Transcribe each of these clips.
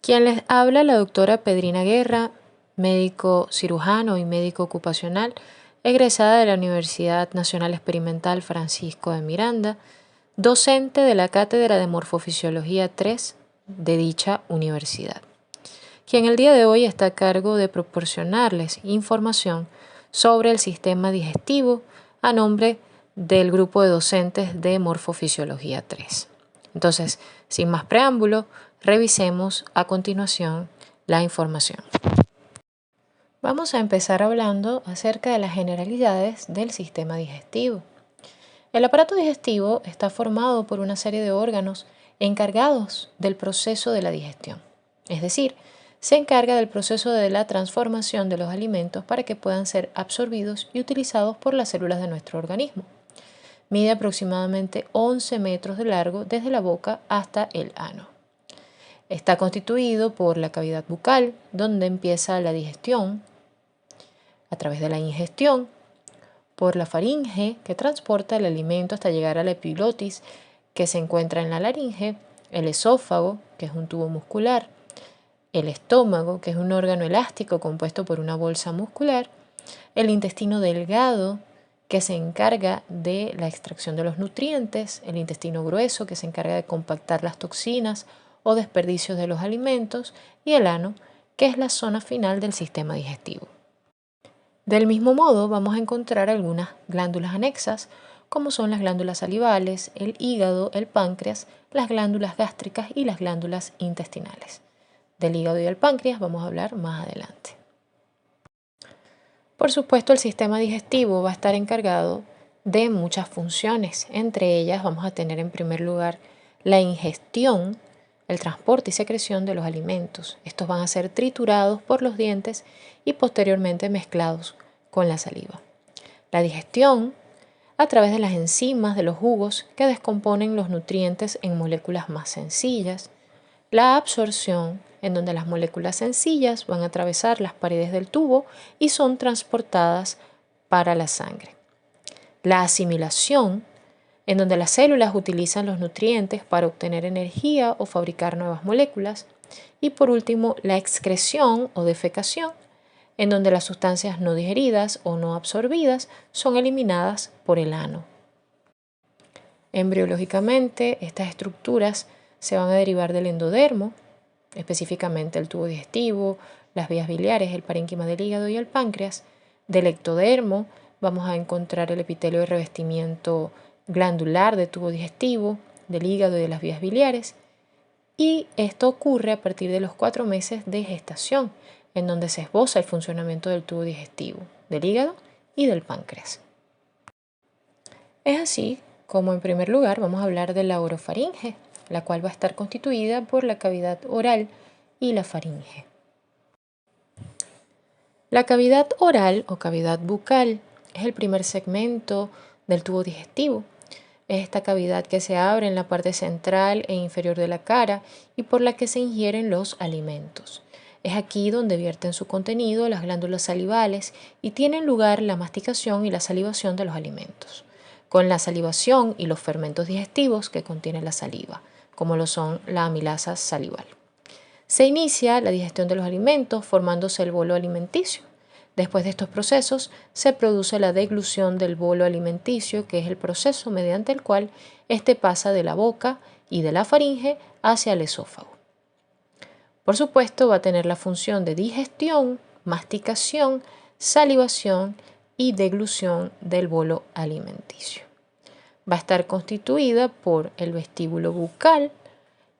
Quien les habla, la doctora Pedrina Guerra, médico cirujano y médico ocupacional, egresada de la Universidad Nacional Experimental Francisco de Miranda, docente de la Cátedra de Morfofisiología 3 de dicha universidad, quien el día de hoy está a cargo de proporcionarles información sobre el sistema digestivo a nombre del grupo de docentes de Morfofisiología 3. Entonces, sin más preámbulo, revisemos a continuación la información. Vamos a empezar hablando acerca de las generalidades del sistema digestivo. El aparato digestivo está formado por una serie de órganos encargados del proceso de la digestión, es decir, se encarga del proceso de la transformación de los alimentos para que puedan ser absorbidos y utilizados por las células de nuestro organismo. Mide aproximadamente 11 metros de largo desde la boca hasta el ano. Está constituido por la cavidad bucal, donde empieza la digestión, a través de la ingestión, por la faringe, que transporta el alimento hasta llegar a la epiglotis, que se encuentra en la laringe, el esófago, que es un tubo muscular, el estómago, que es un órgano elástico compuesto por una bolsa muscular, el intestino delgado, que se encarga de la extracción de los nutrientes, el intestino grueso, que se encarga de compactar las toxinas o desperdicios de los alimentos, y el ano, que es la zona final del sistema digestivo. Del mismo modo, vamos a encontrar algunas glándulas anexas, como son las glándulas salivales, el hígado, el páncreas, las glándulas gástricas y las glándulas intestinales. Del hígado y del páncreas vamos a hablar más adelante. Por supuesto, el sistema digestivo va a estar encargado de muchas funciones. Entre ellas vamos a tener en primer lugar la ingestión, el transporte y secreción de los alimentos. Estos van a ser triturados por los dientes y posteriormente mezclados con la saliva. La digestión, a través de las enzimas de los jugos que descomponen los nutrientes en moléculas más sencillas. La absorción, en donde las moléculas sencillas van a atravesar las paredes del tubo y son transportadas para la sangre. La asimilación, en donde las células utilizan los nutrientes para obtener energía o fabricar nuevas moléculas. Y por último, la excreción o defecación, en donde las sustancias no digeridas o no absorbidas son eliminadas por el ano. Embriológicamente, estas estructuras se van a derivar del endodermo, específicamente el tubo digestivo, las vías biliares, el parénquima del hígado y el páncreas. Del ectodermo vamos a encontrar el epitelio de revestimiento glandular del tubo digestivo, del hígado y de las vías biliares. Y esto ocurre a partir de los 4 meses de gestación, en donde se esboza el funcionamiento del tubo digestivo, del hígado y del páncreas. Es así como en primer lugar vamos a hablar de la orofaringe, la cual va a estar constituida por la cavidad oral y la faringe. La cavidad oral o cavidad bucal es el primer segmento del tubo digestivo. Es esta cavidad que se abre en la parte central e inferior de la cara y por la que se ingieren los alimentos. Es aquí donde vierten su contenido las glándulas salivales y tienen lugar la masticación y la salivación de los alimentos, con la salivación y los fermentos digestivos que contiene la saliva, como lo son la amilasa salival. Se inicia la digestión de los alimentos formándose el bolo alimenticio. Después de estos procesos se produce la deglución del bolo alimenticio, que es el proceso mediante el cual éste pasa de la boca y de la faringe hacia el esófago. Por supuesto, va a tener la función de digestión, masticación, salivación y deglución del bolo alimenticio. Va a estar constituida por el vestíbulo bucal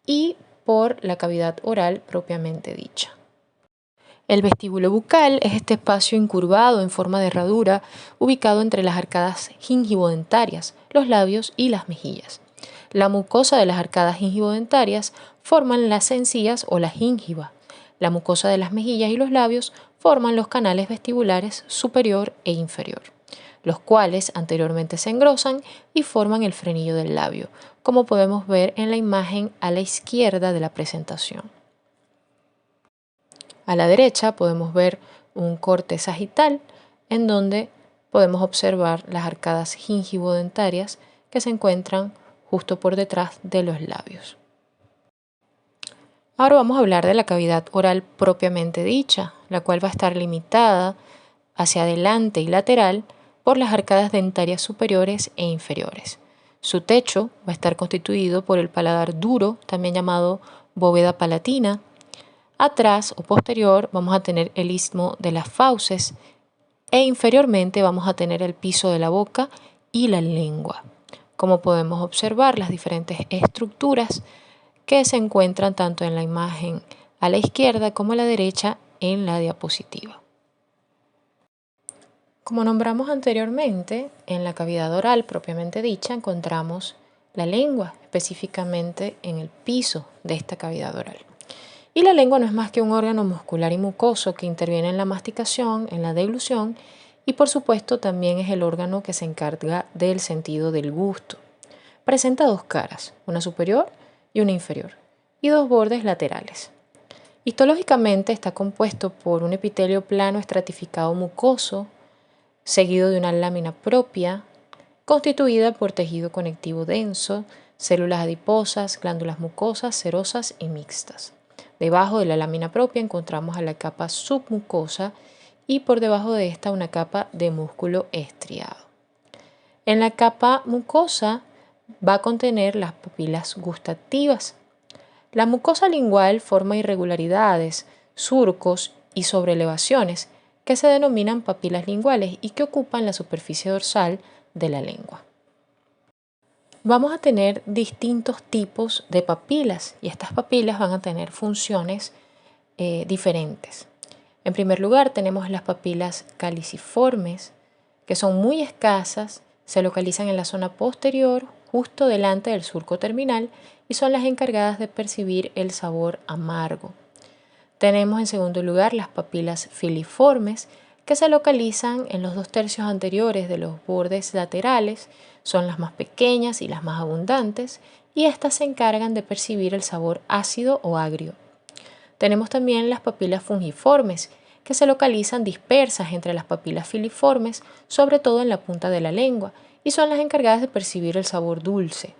y por la cavidad oral propiamente dicha. El vestíbulo bucal es este espacio incurvado en forma de herradura ubicado entre las arcadas gingivodentarias, los labios y las mejillas. La mucosa de las arcadas gingivodentarias forman las encías o la gíngiva. La mucosa de las mejillas y los labios forman los canales vestibulares superior e inferior, los cuales anteriormente se engrosan y forman el frenillo del labio, como podemos ver en la imagen a la izquierda de la presentación. A la derecha podemos ver un corte sagital en donde podemos observar las arcadas gingivodentarias que se encuentran justo por detrás de los labios. Ahora vamos a hablar de la cavidad oral propiamente dicha, la cual va a estar limitada hacia adelante y lateral por las arcadas dentarias superiores e inferiores. Su techo va a estar constituido por el paladar duro, también llamado bóveda palatina. Atrás o posterior vamos a tener el istmo de las fauces e inferiormente vamos a tener el piso de la boca y la lengua. Como podemos observar, las diferentes estructuras que se encuentran tanto en la imagen a la izquierda como a la derecha en la diapositiva. Como nombramos anteriormente, en la cavidad oral propiamente dicha encontramos la lengua, específicamente en el piso de esta cavidad oral. Y la lengua no es más que un órgano muscular y mucoso que interviene en la masticación, en la deglución y por supuesto también es el órgano que se encarga del sentido del gusto. Presenta dos caras, una superior y una inferior, y dos bordes laterales. Histológicamente está compuesto por un epitelio plano estratificado mucoso, seguido de una lámina propia, constituida por tejido conectivo denso, células adiposas, glándulas mucosas, serosas y mixtas. Debajo de la lámina propia encontramos a la capa submucosa y por debajo de esta una capa de músculo estriado. En la capa mucosa va a contener las papilas gustativas. La mucosa lingual forma irregularidades, surcos y sobrelevaciones que se denominan papilas linguales y que ocupan la superficie dorsal de la lengua. Vamos a tener distintos tipos de papilas y estas papilas van a tener funciones diferentes. En primer lugar tenemos las papilas caliciformes, que son muy escasas, se localizan en la zona posterior, justo delante del surco terminal y son las encargadas de percibir el sabor amargo. Tenemos en segundo lugar las papilas filiformes, que se localizan en los 2/3 anteriores de los bordes laterales, son las más pequeñas y las más abundantes, y estas se encargan de percibir el sabor ácido o agrio. Tenemos también las papilas fungiformes, que se localizan dispersas entre las papilas filiformes, sobre todo en la punta de la lengua, y son las encargadas de percibir el sabor dulce.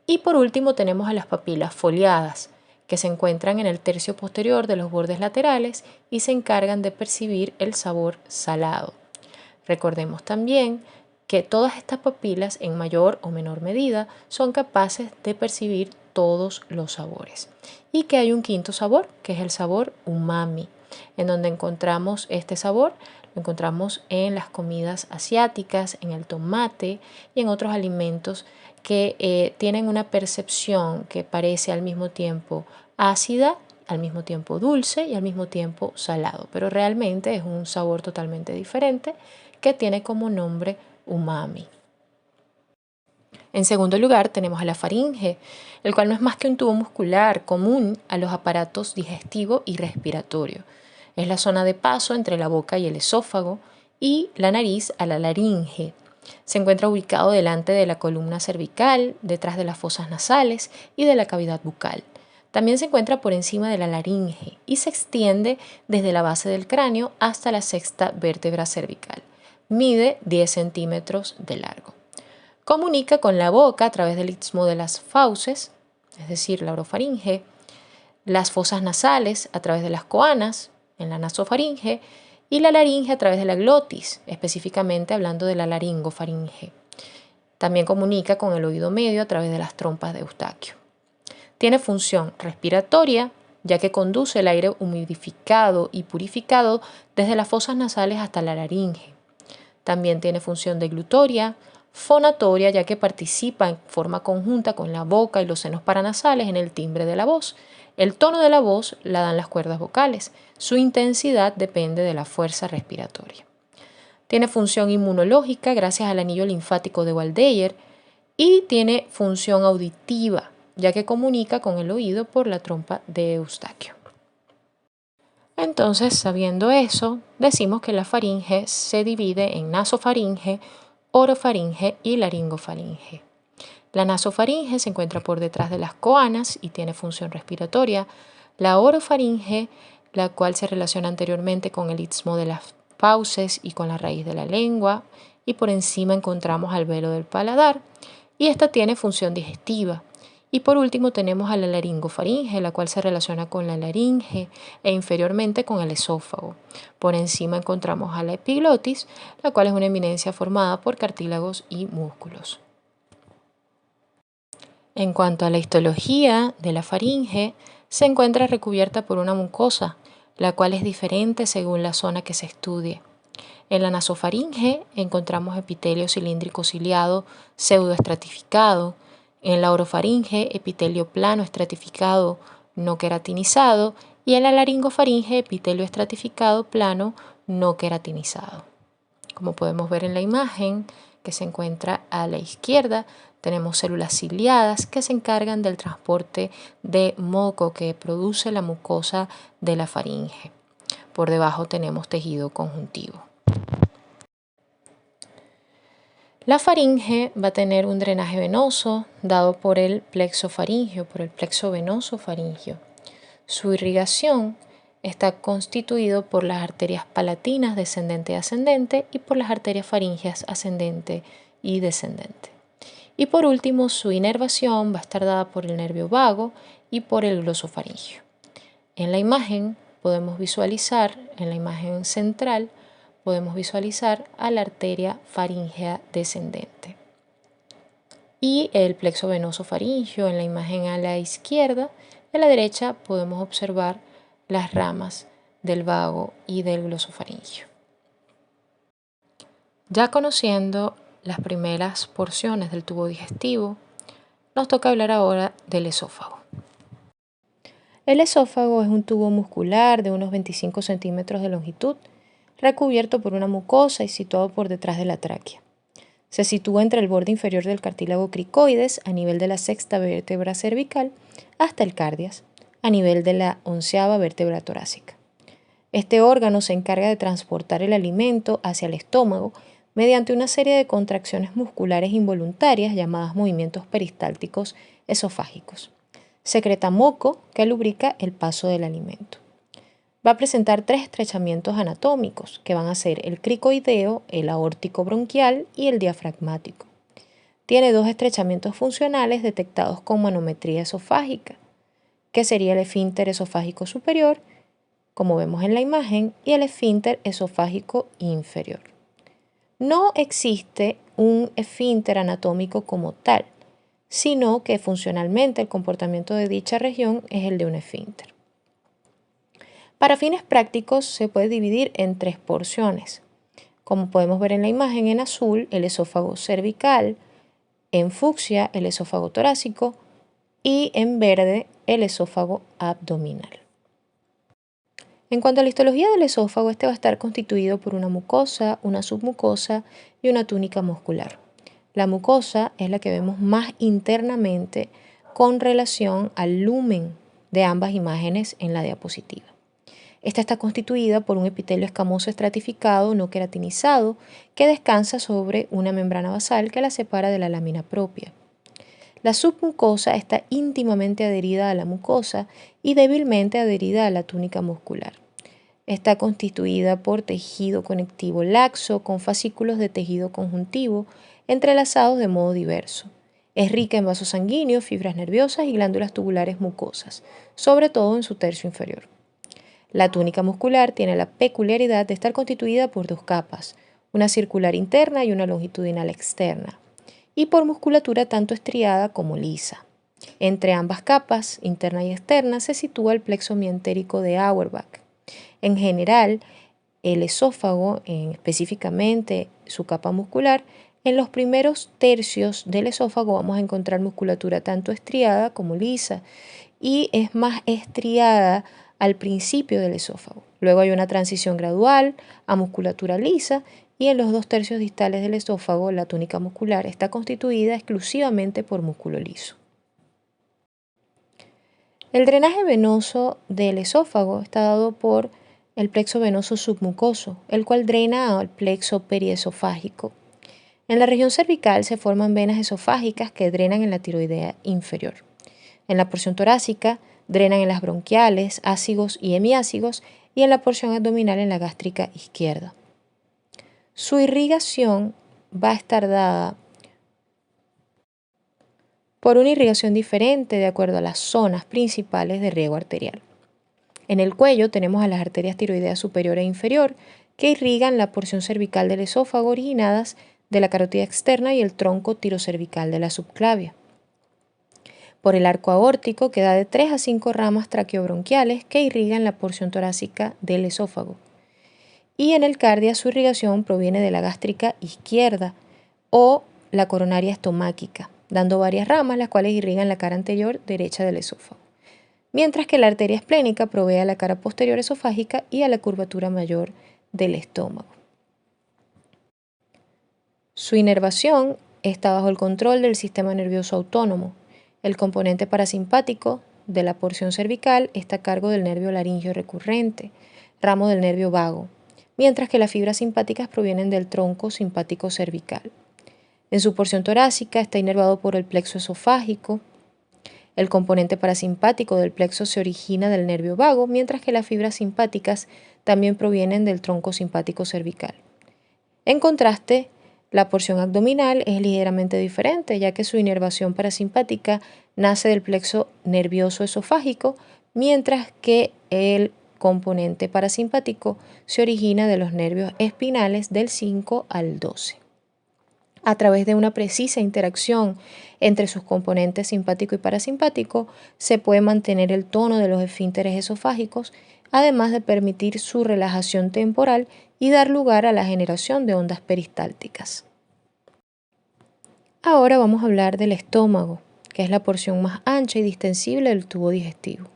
Y por último tenemos a las papilas foliadas, que se encuentran en el tercio posterior de los bordes laterales y se encargan de percibir el sabor salado. Recordemos también que todas estas papilas en mayor o menor medida son capaces de percibir todos los sabores y que hay un quinto sabor, que es el sabor umami, en donde encontramos este sabor, lo encontramos en las comidas asiáticas, en el tomate y en otros alimentos que tienen una percepción que parece al mismo tiempo ácida, al mismo tiempo dulce y al mismo tiempo salado, pero realmente es un sabor totalmente diferente que tiene como nombre umami. En segundo lugar tenemos a la faringe, el cual no es más que un tubo muscular común a los aparatos digestivo y respiratorio. Es la zona de paso entre la boca y el esófago y la nariz a la laringe. Se encuentra ubicado delante de la columna cervical, detrás de las fosas nasales y de la cavidad bucal. También se encuentra por encima de la laringe y se extiende desde la base del cráneo hasta la sexta vértebra cervical. Mide 10 centímetros de largo. Comunica con la boca a través del istmo de las fauces, es decir, la orofaringe, las fosas nasales a través de las coanas, en la nasofaringe, y la laringe a través de la glotis, específicamente hablando de la laringofaringe. También comunica con el oído medio a través de las trompas de Eustaquio. Tiene función respiratoria, ya que conduce el aire humidificado y purificado desde las fosas nasales hasta la laringe. También tiene función deglutoria, fonatoria, ya que participa en forma conjunta con la boca y los senos paranasales en el timbre de la voz. El tono de la voz la dan las cuerdas vocales. Su intensidad depende de la fuerza respiratoria. Tiene función inmunológica gracias al anillo linfático de Waldeyer y tiene función auditiva, ya que comunica con el oído por la trompa de Eustaquio. Entonces, sabiendo eso, decimos que la faringe se divide en nasofaringe, orofaringe y laringofaringe. La nasofaringe se encuentra por detrás de las coanas y tiene función respiratoria. La orofaringe, la cual se relaciona anteriormente con el istmo de las fauces y con la raíz de la lengua, y por encima encontramos al velo del paladar, y esta tiene función digestiva. Y por último tenemos a la laringofaringe, la cual se relaciona con la laringe e inferiormente con el esófago. Por encima encontramos a la epiglotis, la cual es una eminencia formada por cartílagos y músculos. En cuanto a la histología de la faringe, se encuentra recubierta por una mucosa, la cual es diferente según la zona que se estudie. En la nasofaringe encontramos epitelio cilíndrico ciliado pseudoestratificado. En la orofaringe, epitelio plano estratificado no queratinizado. Y en la laringofaringe, epitelio estratificado plano no queratinizado. Como podemos ver en la imagen que se encuentra a la izquierda, tenemos células ciliadas que se encargan del transporte de moco que produce la mucosa de la faringe. Por debajo tenemos tejido conjuntivo. La faringe va a tener un drenaje venoso dado por el plexo faríngeo, por el plexo venoso faríngeo. Su irrigación está constituido por las arterias palatinas descendente y ascendente y por las arterias faríngeas ascendente y descendente. Y por último, su inervación va a estar dada por el nervio vago y por el glosofaríngeo. En la imagen podemos visualizar, en la imagen central, podemos visualizar a la arteria faríngea descendente. Y el plexo venoso faríngeo en la imagen a la izquierda. A la derecha podemos observar las ramas del vago y del glosofaríngeo. Ya conociendo las primeras porciones del tubo digestivo, nos toca hablar ahora del esófago. El esófago es un tubo muscular de unos 25 centímetros de longitud, recubierto por una mucosa y situado por detrás de la tráquea. Se sitúa entre el borde inferior del cartílago cricoides, a nivel de la sexta vértebra cervical, hasta el cardias, a nivel de la 11ª vértebra torácica. Este órgano se encarga de transportar el alimento hacia el estómago mediante una serie de contracciones musculares involuntarias llamadas movimientos peristálticos esofágicos. Secreta moco que lubrica el paso del alimento. Va a presentar 3 estrechamientos anatómicos, que van a ser el cricoideo, el aórtico bronquial y el diafragmático. Tiene 2 estrechamientos funcionales detectados con manometría esofágica, que sería el esfínter esofágico superior, como vemos en la imagen, y el esfínter esofágico inferior. No existe un esfínter anatómico como tal, sino que funcionalmente el comportamiento de dicha región es el de un esfínter. Para fines prácticos se puede dividir en 3 porciones. Como podemos ver en la imagen en azul, el esófago cervical, en fucsia el esófago torácico y en verde el esófago abdominal. En cuanto a la histología del esófago, este va a estar constituido por una mucosa, una submucosa y una túnica muscular. La mucosa es la que vemos más internamente con relación al lumen de ambas imágenes en la diapositiva. Esta está constituida por un epitelio escamoso estratificado no queratinizado que descansa sobre una membrana basal que la separa de la lámina propia. La submucosa está íntimamente adherida a la mucosa y débilmente adherida a la túnica muscular. Está constituida por tejido conectivo laxo con fascículos de tejido conjuntivo entrelazados de modo diverso. Es rica en vasos sanguíneos, fibras nerviosas y glándulas tubulares mucosas, sobre todo en su tercio inferior. La túnica muscular tiene la peculiaridad de estar constituida por 2 capas, una circular interna y una longitudinal externa, y por musculatura tanto estriada como lisa. Entre ambas capas, interna y externa, se sitúa el plexo mientérico de Auerbach. En general, el esófago, específicamente su capa muscular, en los primeros tercios del esófago vamos a encontrar musculatura tanto estriada como lisa, y es más estriada al principio del esófago. Luego hay una transición gradual a musculatura lisa y en los 2 tercios distales del esófago la túnica muscular está constituida exclusivamente por músculo liso. El drenaje venoso del esófago está dado por el plexo venoso submucoso, el cual drena al plexo periesofágico. En la región cervical se forman venas esofágicas que drenan en la tiroidea inferior. En la porción torácica drenan en las bronquiales, ácigos y hemiácigos, y en la porción abdominal en la gástrica izquierda. Su irrigación va a estar dada por una irrigación diferente de acuerdo a las zonas principales de riego arterial. En el cuello tenemos a las arterias tiroideas superior e inferior, que irrigan la porción cervical del esófago originadas de la carótida externa y el tronco tirocervical de la subclavia. Por el arco aórtico, que da de 3 a 5 ramas traqueobronquiales que irrigan la porción torácica del esófago. Y en el cardia su irrigación proviene de la gástrica izquierda o la coronaria estomáquica, dando varias ramas las cuales irrigan la cara anterior derecha del esófago. Mientras que la arteria esplénica provee a la cara posterior esofágica y a la curvatura mayor del estómago. Su inervación está bajo el control del sistema nervioso autónomo. El componente parasimpático de la porción cervical está a cargo del nervio laringio recurrente, ramo del nervio vago, mientras que las fibras simpáticas provienen del tronco simpático cervical. En su porción torácica está inervado por el plexo esofágico. El componente parasimpático del plexo se origina del nervio vago, mientras que las fibras simpáticas también provienen del tronco simpático cervical. En contraste, la porción abdominal es ligeramente diferente, ya que su inervación parasimpática nace del plexo nervioso esofágico, mientras que el componente parasimpático se origina de los nervios espinales del 5 al 12. A través de una precisa interacción entre sus componentes simpático y parasimpático, se puede mantener el tono de los esfínteres esofágicos, además de permitir su relajación temporal y dar lugar a la generación de ondas peristálticas. Ahora vamos a hablar del estómago, que es la porción más ancha y distensible del tubo digestivo.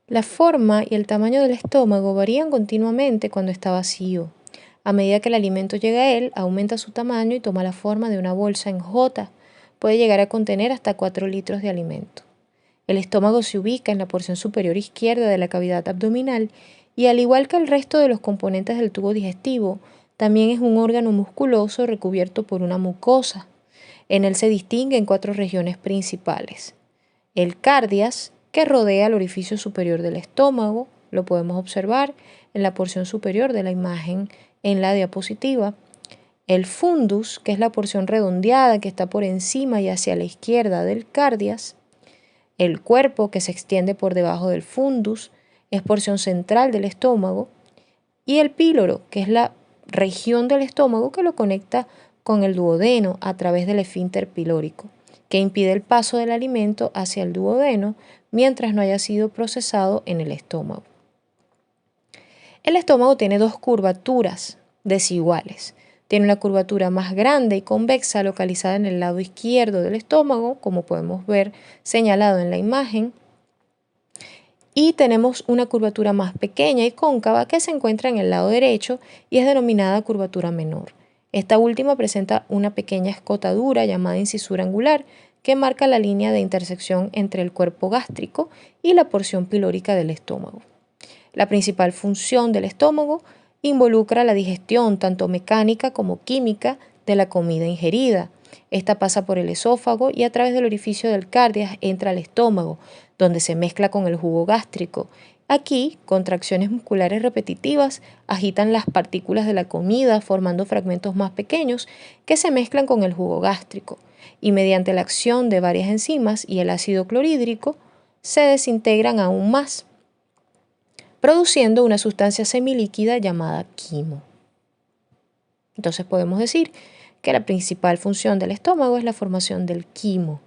La forma y el tamaño del estómago varían continuamente cuando está vacío. A medida que el alimento llega a él, aumenta su tamaño y toma la forma de una bolsa en J. Puede llegar a contener hasta 4 litros de alimento. El estómago se ubica en la porción superior izquierda de la cavidad abdominal y, al igual que el resto de los componentes del tubo digestivo, también es un órgano musculoso recubierto por una mucosa. En él se distinguen 4 regiones principales. El cardias, que rodea el orificio superior del estómago, lo podemos observar en la porción superior de la imagen en la diapositiva. El fundus, que es la porción redondeada que está por encima y hacia la izquierda del cardias. El cuerpo, que se extiende por debajo del fundus, es porción central del estómago. Y el píloro, que es la región del estómago que lo conecta con el duodeno a través del esfínter pilórico, que impide el paso del alimento hacia el duodeno mientras no haya sido procesado en el estómago. El estómago tiene 2 curvaturas desiguales. Tiene una curvatura más grande y convexa localizada en el lado izquierdo del estómago, como podemos ver señalado en la imagen. Y tenemos una curvatura más pequeña y cóncava que se encuentra en el lado derecho y es denominada curvatura menor. Esta última presenta una pequeña escotadura llamada incisura angular que marca la línea de intersección entre el cuerpo gástrico y la porción pilórica del estómago. La principal función del estómago involucra la digestión tanto mecánica como química de la comida ingerida. Esta pasa por el esófago y a través del orificio del cardias entra al estómago, donde se mezcla con el jugo gástrico. Aquí, contracciones musculares repetitivas agitan las partículas de la comida formando fragmentos más pequeños que se mezclan con el jugo gástrico y mediante la acción de varias enzimas y el ácido clorhídrico se desintegran aún más, produciendo una sustancia semilíquida llamada quimo. Entonces podemos decir que la principal función del estómago es la formación del quimo.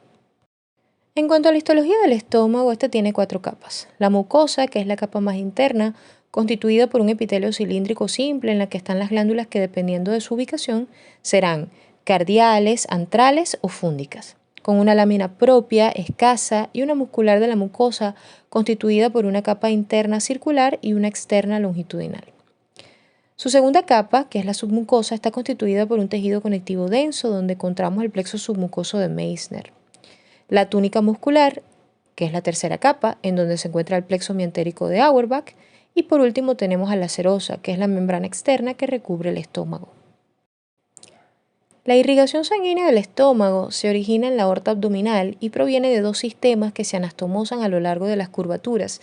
En cuanto a la histología del estómago, este tiene 4 capas. La mucosa, que es la capa más interna, constituida por un epitelio cilíndrico simple en la que están las glándulas que, dependiendo de su ubicación, serán cardiales, antrales o fúndicas, con una lámina propia, escasa y una muscular de la mucosa constituida por una capa interna circular y una externa longitudinal. Su segunda capa, que es la submucosa, está constituida por un tejido conectivo denso donde encontramos el plexo submucoso de Meissner. La túnica muscular, que es la tercera capa, en donde se encuentra el plexo mientérico de Auerbach. Y por último tenemos a la serosa, que es la membrana externa que recubre el estómago. La irrigación sanguínea del estómago se origina en la aorta abdominal y proviene de 2 sistemas que se anastomosan a lo largo de las curvaturas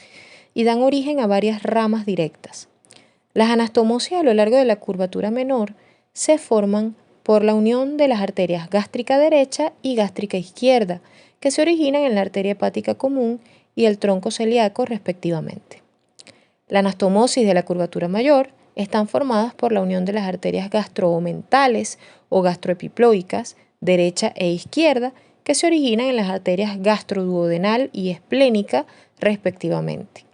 y dan origen a varias ramas directas. Las anastomosis a lo largo de la curvatura menor se forman por la unión de las arterias gástrica derecha y gástrica izquierda, que se originan en la arteria hepática común y el tronco celíaco respectivamente. La anastomosis de la curvatura mayor están formadas por la unión de las arterias gastroomentales o gastroepiploicas, derecha e izquierda, que se originan en las arterias gastroduodenal y esplénica respectivamente.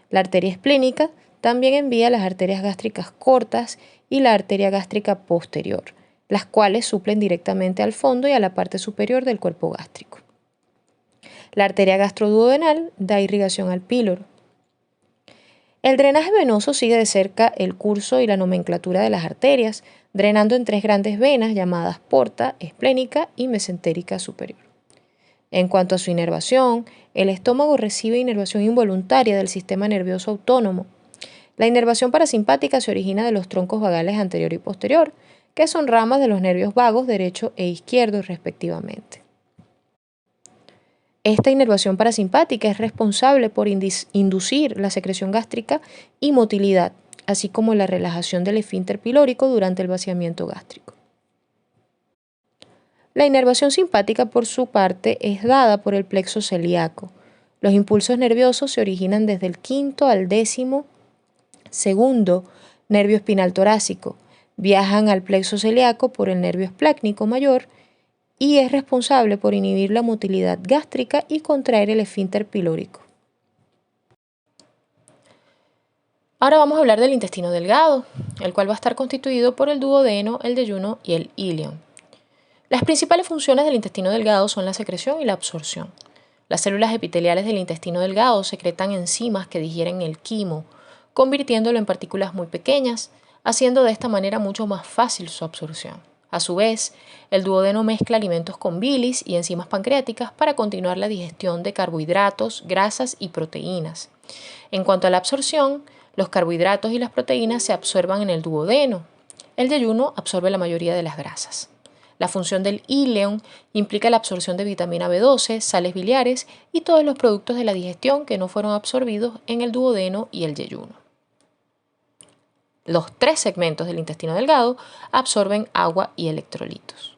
La arteria esplénica también envía las arterias gástricas cortas y la arteria gástrica posterior, las cuales suplen directamente al fondo y a la parte superior del cuerpo gástrico. La arteria gastroduodenal da irrigación al píloro. El drenaje venoso sigue de cerca el curso y la nomenclatura de las arterias, drenando en 3 grandes venas llamadas porta, esplénica y mesentérica superior. En cuanto a su inervación, el estómago recibe inervación involuntaria del sistema nervioso autónomo. La inervación parasimpática se origina de los troncos vagales anterior y posterior, que son ramas de los nervios vagos derecho e izquierdo respectivamente. Esta inervación parasimpática es responsable por inducir la secreción gástrica y motilidad, así como la relajación del esfínter pilórico durante el vaciamiento gástrico. La inervación simpática, por su parte, es dada por el plexo celíaco. Los impulsos nerviosos se originan desde el 5º al 12º nervio espinal torácico, viajan al plexo celíaco por el nervio esplácnico mayor y es responsable por inhibir la motilidad gástrica y contraer el esfínter pilórico. Ahora vamos a hablar del intestino delgado, el cual va a estar constituido por el duodeno, el yeyuno y el íleon. Las principales funciones del intestino delgado son la secreción y la absorción. Las células epiteliales del intestino delgado secretan enzimas que digieren el quimo, convirtiéndolo en partículas muy pequeñas, haciendo de esta manera mucho más fácil su absorción. A su vez, el duodeno mezcla alimentos con bilis y enzimas pancreáticas para continuar la digestión de carbohidratos, grasas y proteínas. En cuanto a la absorción, los carbohidratos y las proteínas se absorban en el duodeno. El yeyuno absorbe la mayoría de las grasas. La función del íleon implica la absorción de vitamina B12, sales biliares y todos los productos de la digestión que no fueron absorbidos en el duodeno y el yeyuno. Los 3 segmentos del intestino delgado absorben agua y electrolitos.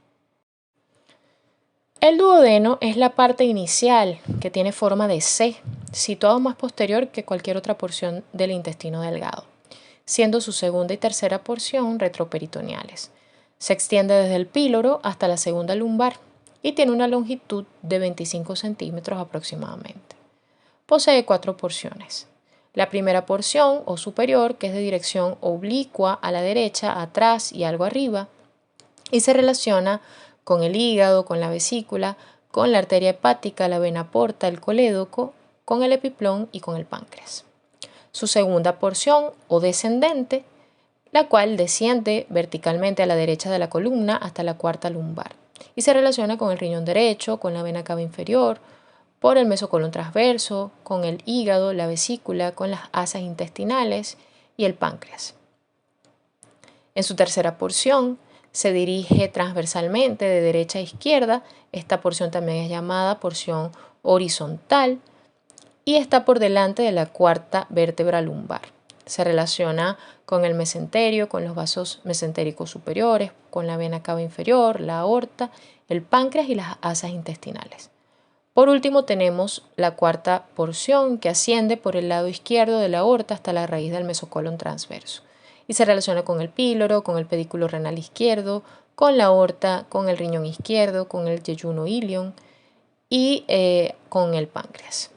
El duodeno es la parte inicial que tiene forma de C, situado más posterior que cualquier otra porción del intestino delgado, siendo su segunda y tercera porción retroperitoneales. Se extiende desde el píloro hasta la segunda lumbar y tiene una longitud de 25 centímetros aproximadamente. Posee 4 porciones. La primera porción o superior, que es de dirección oblicua a la derecha, atrás y algo arriba, y se relaciona con el hígado, con la vesícula, con la arteria hepática, la vena porta, el colédoco, con el epiplón y con el páncreas. Su segunda porción o descendente, la cual desciende verticalmente a la derecha de la columna hasta la cuarta lumbar y se relaciona con el riñón derecho, con la vena cava inferior, por el mesocolon transverso, con el hígado, la vesícula, con las asas intestinales y el páncreas. En su tercera porción se dirige transversalmente de derecha a izquierda. Esta porción también es llamada porción horizontal y está por delante de la cuarta vértebra lumbar. Se relaciona con el mesenterio, con los vasos mesentéricos superiores, con la vena cava inferior, la aorta, el páncreas y las asas intestinales. Por último tenemos la cuarta porción que asciende por el lado izquierdo de la aorta hasta la raíz del mesocolon transverso y se relaciona con el píloro, con el pedículo renal izquierdo, con la aorta, con el riñón izquierdo, con el yeyuno íleon y con el páncreas.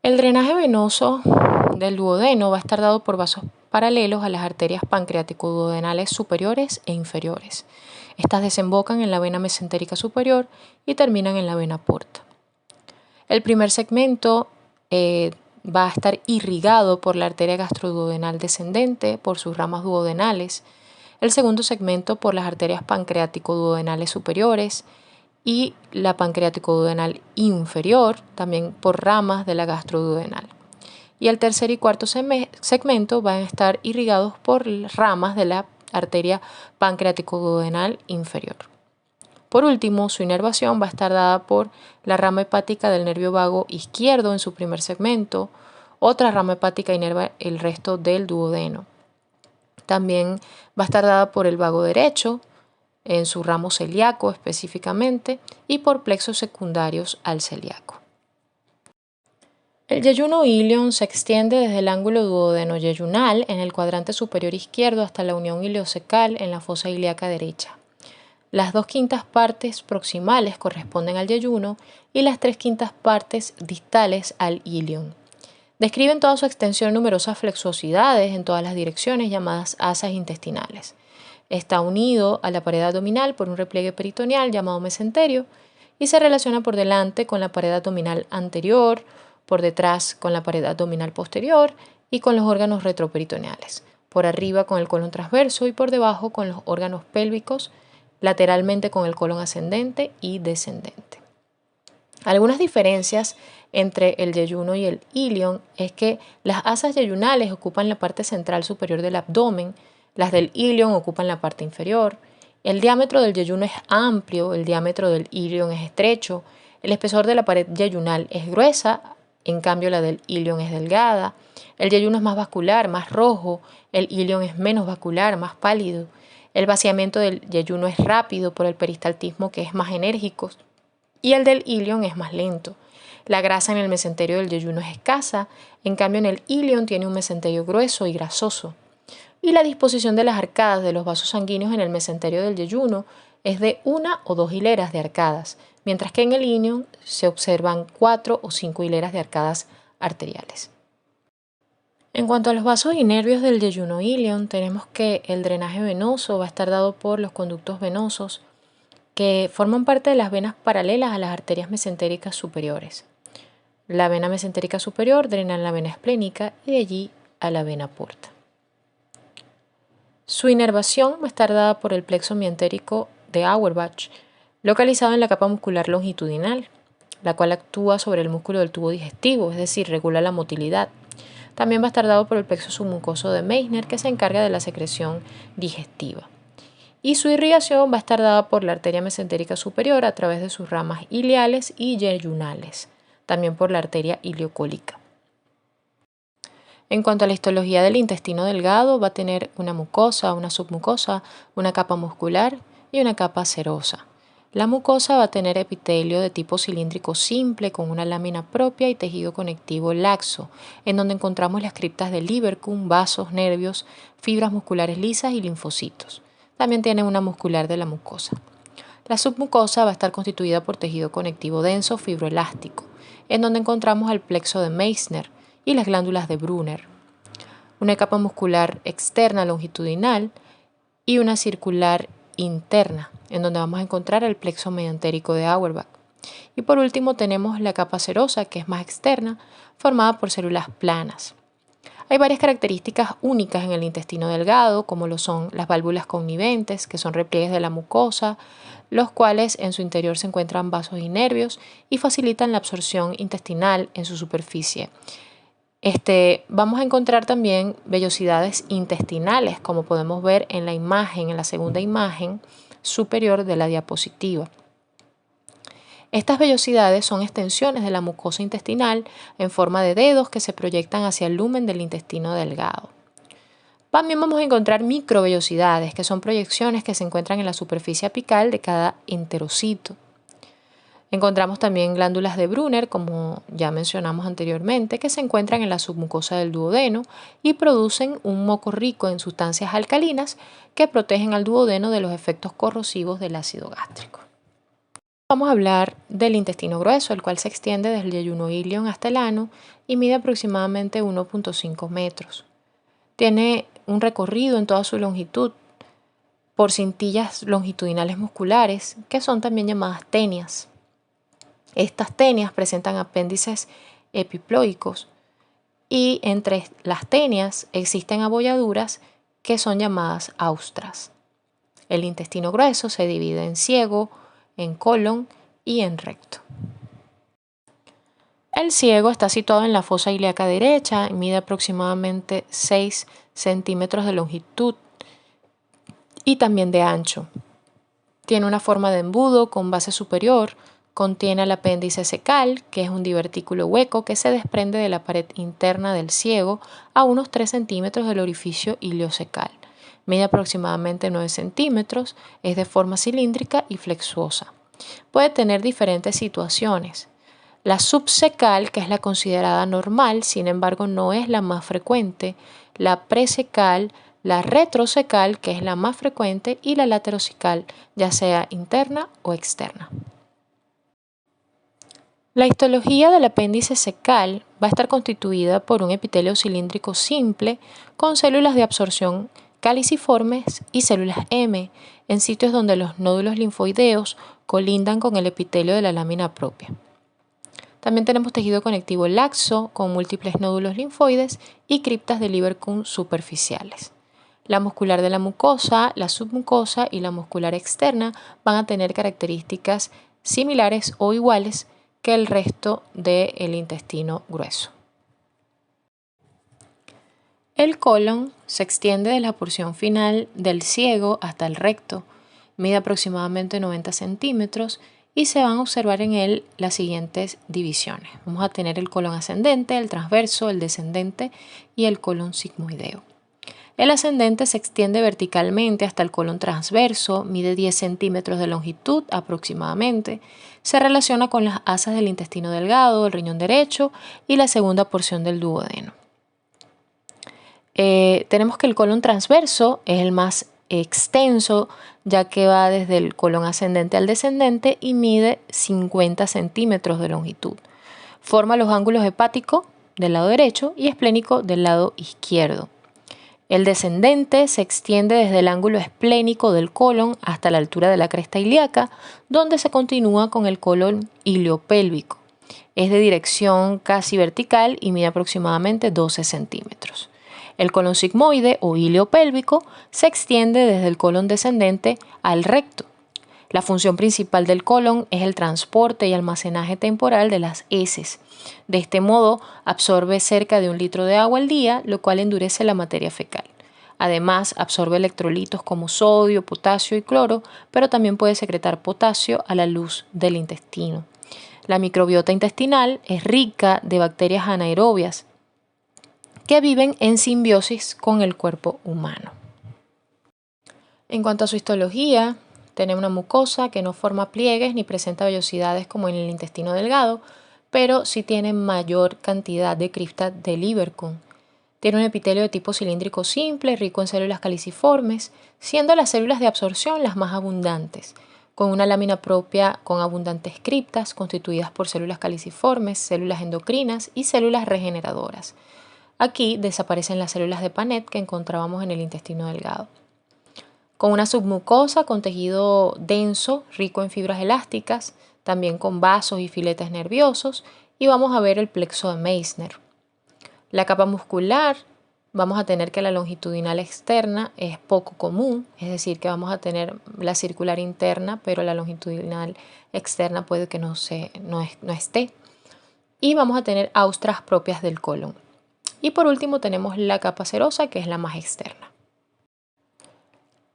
El drenaje venoso del duodeno va a estar dado por vasos paralelos a las arterias pancreático-duodenales superiores e inferiores. Estas desembocan en la vena mesentérica superior y terminan en la vena porta. El primer segmento va a estar irrigado por la arteria gastroduodenal descendente por sus ramas duodenales. El segundo segmento por las arterias pancreático-duodenales superiores y la pancreático-duodenal inferior, también por ramas de la gastroduodenal. Y el tercer y cuarto segmento van a estar irrigados por ramas de la arteria pancreático-duodenal inferior. Por último, su inervación va a estar dada por la rama hepática del nervio vago izquierdo en su primer segmento. Otra rama hepática inerva el resto del duodeno. También va a estar dada por el vago derecho, en su ramo celíaco específicamente, y por plexos secundarios al celíaco. El yeyuno ilion se extiende desde el ángulo duodeno-yeyunal en el cuadrante superior izquierdo hasta la unión iliocecal en la fosa ilíaca derecha. Las 2/5 partes proximales corresponden al yeyuno y las 3/5 partes distales al ilion. Describe en toda su extensión numerosas flexuosidades en todas las direcciones llamadas asas intestinales. Está unido a la pared abdominal por un repliegue peritoneal llamado mesenterio y se relaciona por delante con la pared abdominal anterior, por detrás con la pared abdominal posterior y con los órganos retroperitoneales, por arriba con el colon transverso y por debajo con los órganos pélvicos, lateralmente con el colon ascendente y descendente. Algunas diferencias entre el yeyuno y el ilion es que las asas yeyunales ocupan la parte central superior del abdomen, las del ilion ocupan la parte inferior. El diámetro del yeyuno es amplio, el diámetro del ilion es estrecho, el espesor de la pared yeyunal es gruesa, en cambio la del ilion es delgada. El yeyuno es más vascular, más rojo, el ilion es menos vascular, más pálido. El vaciamiento del yeyuno es rápido por el peristaltismo, que es más enérgico, y el del ilion es más lento. La grasa en el mesenterio del yeyuno es escasa, en cambio en el ilion tiene un mesenterio grueso y grasoso. Y la disposición de las arcadas de los vasos sanguíneos en el mesenterio del yeyuno es de 1 o 2 hileras de arcadas, mientras que en el ilion se observan 4 o 5 hileras de arcadas arteriales. En cuanto a los vasos y nervios del yeyuno ilion, tenemos que el drenaje venoso va a estar dado por los conductos venosos que forman parte de las venas paralelas a las arterias mesentéricas superiores. La vena mesentérica superior drena en la vena esplénica y de allí a la vena porta. Su inervación va a estar dada por el plexo mientérico de Auerbach, localizado en la capa muscular longitudinal, la cual actúa sobre el músculo del tubo digestivo, es decir, regula la motilidad. También va a estar dado por el plexo submucoso de Meissner, que se encarga de la secreción digestiva. Y su irrigación va a estar dada por la arteria mesentérica superior a través de sus ramas iliales y yeyunales, también por la arteria iliocólica. En cuanto a la histología del intestino delgado, va a tener una mucosa, una submucosa, una capa muscular y una capa serosa. La mucosa va a tener epitelio de tipo cilíndrico simple con una lámina propia y tejido conectivo laxo, en donde encontramos las criptas del Lieberkühn, vasos, nervios, fibras musculares lisas y linfocitos. También tiene una muscular de la mucosa. La submucosa va a estar constituida por tejido conectivo denso fibroelástico, en donde encontramos el plexo de Meissner y las glándulas de Brunner, una capa muscular externa longitudinal y una circular interna, en donde vamos a encontrar el plexo mediantérico de Auerbach. Y por último tenemos la capa serosa, que es más externa, formada por células planas. Hay varias características únicas en el intestino delgado, como lo son las válvulas conniventes, que son repliegues de la mucosa, los cuales en su interior se encuentran vasos y nervios y facilitan la absorción intestinal en su superficie. Vamos a encontrar también vellosidades intestinales, como podemos ver en la imagen, en la segunda imagen superior de la diapositiva. Estas vellosidades son extensiones de la mucosa intestinal en forma de dedos que se proyectan hacia el lumen del intestino delgado. También vamos a encontrar microvellosidades, que son proyecciones que se encuentran en la superficie apical de cada enterocito. Encontramos también glándulas de Brunner, como ya mencionamos anteriormente, que se encuentran en la submucosa del duodeno y producen un moco rico en sustancias alcalinas que protegen al duodeno de los efectos corrosivos del ácido gástrico. Vamos a hablar del intestino grueso, el cual se extiende desde el yeyuno ilion hasta el ano y mide aproximadamente 1.5 metros. Tiene un recorrido en toda su longitud por cintillas longitudinales musculares, que son también llamadas tenias. Estas tenias presentan apéndices epiploicos y entre las tenias existen abolladuras que son llamadas austras. El intestino grueso se divide en ciego, en colon y en recto. El ciego está situado en la fosa ilíaca derecha y mide aproximadamente 6 centímetros de longitud y también de ancho. Tiene una forma de embudo con base superior. Contiene el apéndice cecal, que es un divertículo hueco que se desprende de la pared interna del ciego a unos 3 centímetros del orificio iliocecal. Mide aproximadamente 9 centímetros, es de forma cilíndrica y flexuosa. Puede tener diferentes situaciones. La subcecal, que es la considerada normal, sin embargo no es la más frecuente, la presecal, la retrocecal, que es la más frecuente, y la laterocecal, ya sea interna o externa. La histología del apéndice cecal va a estar constituida por un epitelio cilíndrico simple con células de absorción caliciformes y células M en sitios donde los nódulos linfoideos colindan con el epitelio de la lámina propia. También tenemos tejido conectivo laxo con múltiples nódulos linfoides y criptas de Lieberkühn superficiales. La muscular de la mucosa, la submucosa y la muscular externa van a tener características similares o iguales que el resto del intestino grueso. El colon se extiende de la porción final del ciego hasta el recto, mide aproximadamente 90 centímetros y se van a observar en él las siguientes divisiones. Vamos a tener el colon ascendente, el transverso, el descendente y el colon sigmoideo. El ascendente se extiende verticalmente hasta el colon transverso, mide 10 centímetros de longitud aproximadamente, se relaciona con las asas del intestino delgado, el riñón derecho y la segunda porción del duodeno. Tenemos que el colon transverso es el más extenso, ya que va desde el colon ascendente al descendente y mide 50 centímetros de longitud. Forma los ángulos hepático del lado derecho y esplénico del lado izquierdo. El descendente se extiende desde el ángulo esplénico del colon hasta la altura de la cresta ilíaca, donde se continúa con el colon iliopélvico. Es de dirección casi vertical y mide aproximadamente 12 centímetros. El colon sigmoide o iliopélvico se extiende desde el colon descendente al recto. La función principal del colon es el transporte y almacenaje temporal de las heces. De este modo, absorbe cerca de 1 litro de agua al día, lo cual endurece la materia fecal. Además, absorbe electrolitos como sodio, potasio y cloro, pero también puede secretar potasio a la luz del intestino. La microbiota intestinal es rica de bacterias anaerobias que viven en simbiosis con el cuerpo humano. En cuanto a su histología, tiene una mucosa que no forma pliegues ni presenta vellosidades como en el intestino delgado, pero sí tiene mayor cantidad de criptas de Lieberkühn. Tiene un epitelio de tipo cilíndrico simple, rico en células caliciformes, siendo las células de absorción las más abundantes, con una lámina propia con abundantes criptas constituidas por células caliciformes, células endocrinas y células regeneradoras. Aquí desaparecen las células de Paneth que encontrábamos en el intestino delgado. Con una submucosa con tejido denso, rico en fibras elásticas, también con vasos y filetes nerviosos, y vamos a ver el plexo de Meissner. La capa muscular, vamos a tener que la longitudinal externa es poco común, es decir, que vamos a tener la circular interna, pero la longitudinal externa puede que no esté. Y vamos a tener austras propias del colon. Y por último tenemos la capa serosa, que es la más externa.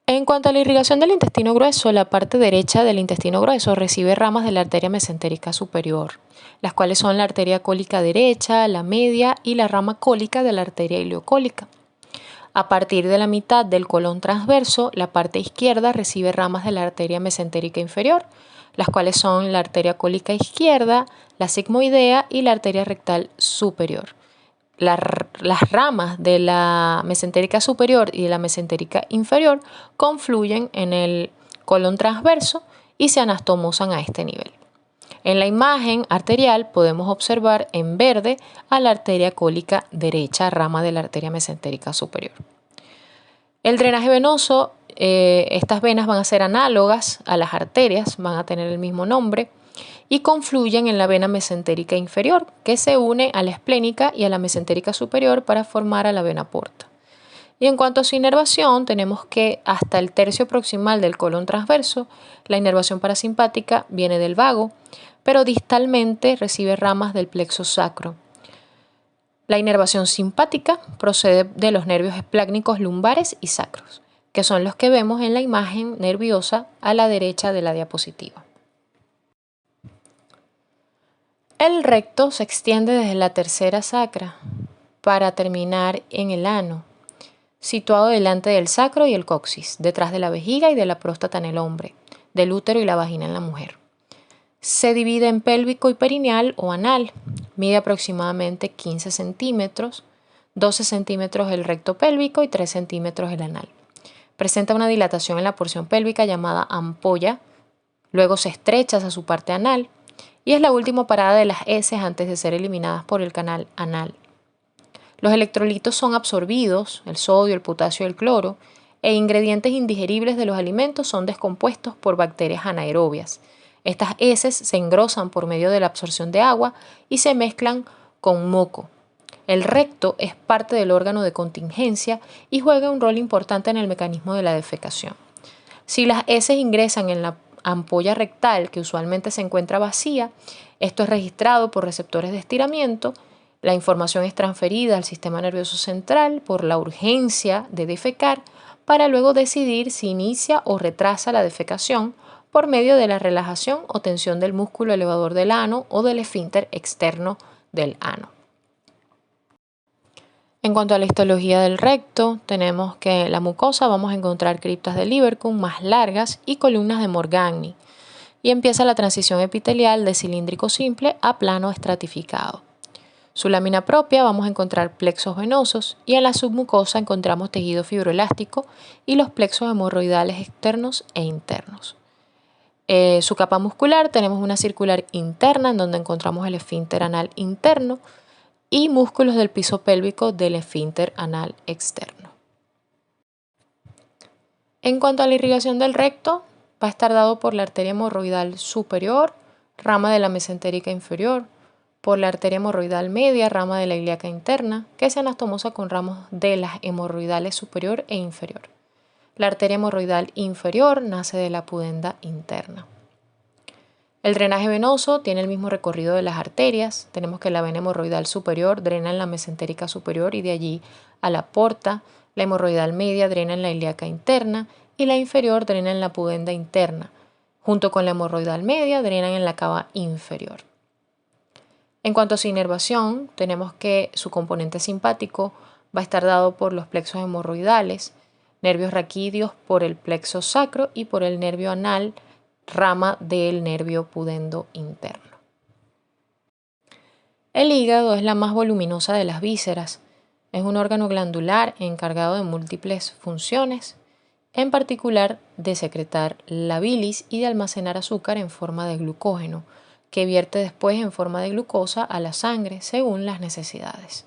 En cuanto a la irrigación del intestino grueso, la parte derecha del intestino grueso recibe ramas de la arteria mesentérica superior, las cuales son la arteria cólica derecha, la media y la rama cólica de la arteria ileocólica. A partir de la mitad del colon transverso, la parte izquierda recibe ramas de la arteria mesentérica inferior, las cuales son la arteria cólica izquierda, la sigmoidea y la arteria rectal superior. Las ramas de la mesentérica superior y de la mesentérica inferior confluyen en el colon transverso y se anastomosan a este nivel. En la imagen arterial podemos observar en verde a la arteria cólica derecha, rama de la arteria mesentérica superior. El drenaje venoso, estas venas van a ser análogas a las arterias, van a tener el mismo nombre, y confluyen en la vena mesentérica inferior, que se une a la esplénica y a la mesentérica superior para formar a la vena porta. Y en cuanto a su inervación, tenemos que hasta el tercio proximal del colon transverso, la inervación parasimpática viene del vago, pero distalmente recibe ramas del plexo sacro. La inervación simpática procede de los nervios esplácnicos lumbares y sacros, que son los que vemos en la imagen nerviosa a la derecha de la diapositiva. El recto se extiende desde la tercera sacra para terminar en el ano. situado delante del sacro y el coxis, detrás de la vejiga y de la próstata en el hombre, del útero y la vagina en la mujer. Se divide en pélvico y perineal o anal, mide aproximadamente 15 centímetros, 12 centímetros el recto pélvico y 3 centímetros el anal. Presenta una dilatación en la porción pélvica llamada ampolla, luego se estrecha hacia su parte anal y es la última parada de las heces antes de ser eliminadas por el canal anal. Los electrolitos son absorbidos, el sodio, el potasio y el cloro, e ingredientes indigeribles de los alimentos son descompuestos por bacterias anaerobias. Estas heces se engrosan por medio de la absorción de agua y se mezclan con moco. El recto es parte del órgano de contingencia y juega un rol importante en el mecanismo de la defecación. Si las heces ingresan en la ampolla rectal, que usualmente se encuentra vacía, esto es registrado por receptores de estiramiento. La información es transferida al sistema nervioso central por la urgencia de defecar para luego decidir si inicia o retrasa la defecación por medio de la relajación o tensión del músculo elevador del ano o del esfínter externo del ano. En cuanto a la histología del recto, tenemos que en la mucosa vamos a encontrar criptas de Lieberkühn más largas y columnas de Morgagni, y empieza la transición epitelial de cilíndrico simple a plano estratificado. Su lámina propia vamos a encontrar plexos venosos y en la submucosa encontramos tejido fibroelástico y los plexos hemorroidales externos e internos. Su capa muscular tenemos una circular interna en donde encontramos el esfínter anal interno y músculos del piso pélvico del esfínter anal externo. En cuanto a la irrigación del recto, va a estar dado por la arteria hemorroidal superior, rama de la mesentérica inferior, por la arteria hemorroidal media, rama de la ilíaca interna, que es anastomosa con ramos de las hemorroidales superior e inferior. La arteria hemorroidal inferior nace de la pudenda interna. El drenaje venoso tiene el mismo recorrido de las arterias. Tenemos que la vena hemorroidal superior drena en la mesentérica superior y de allí a la porta. La hemorroidal media drena en la ilíaca interna y la inferior drena en la pudenda interna. Junto con la hemorroidal media drenan en la cava inferior. En cuanto a su inervación, tenemos que su componente simpático va a estar dado por los plexos hemorroidales, nervios raquídeos por el plexo sacro y por el nervio anal, rama del nervio pudendo interno. El hígado es la más voluminosa de las vísceras. Es un órgano glandular encargado de múltiples funciones, en particular de secretar la bilis y de almacenar azúcar en forma de glucógeno, que vierte después en forma de glucosa a la sangre según las necesidades.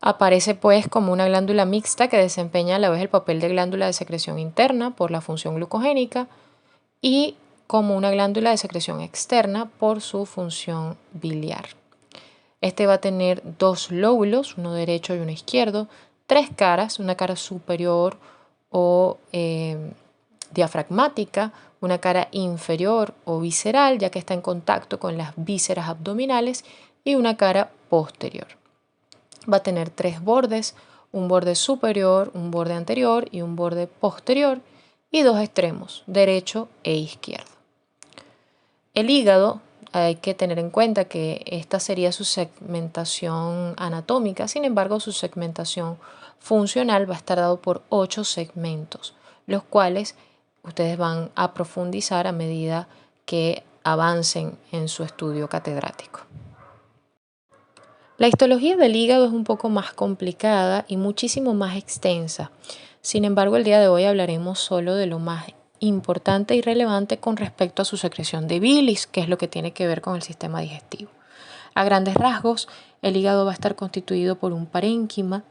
Aparece pues como una glándula mixta que desempeña a la vez el papel de glándula de secreción interna por la función glucogénica y como una glándula de secreción externa por su función biliar. Este va a tener dos lóbulos, uno derecho y uno izquierdo, tres caras, una cara superior o diafragmática, una cara inferior o visceral, ya que está en contacto con las vísceras abdominales, y una cara posterior. Va a tener tres bordes, un borde superior, un borde anterior y un borde posterior, y dos extremos, derecho e izquierdo. El hígado, hay que tener en cuenta que esta sería su segmentación anatómica, sin embargo su segmentación funcional va a estar dado por 8 segmentos, los cuales ustedes van a profundizar a medida que avancen en su estudio catedrático. La histología del hígado es un poco más complicada y muchísimo más extensa. Sin embargo, el día de hoy hablaremos solo de lo más importante y relevante con respecto a su secreción de bilis, que es lo que tiene que ver con el sistema digestivo. A grandes rasgos, el hígado va a estar constituido por un parénquima,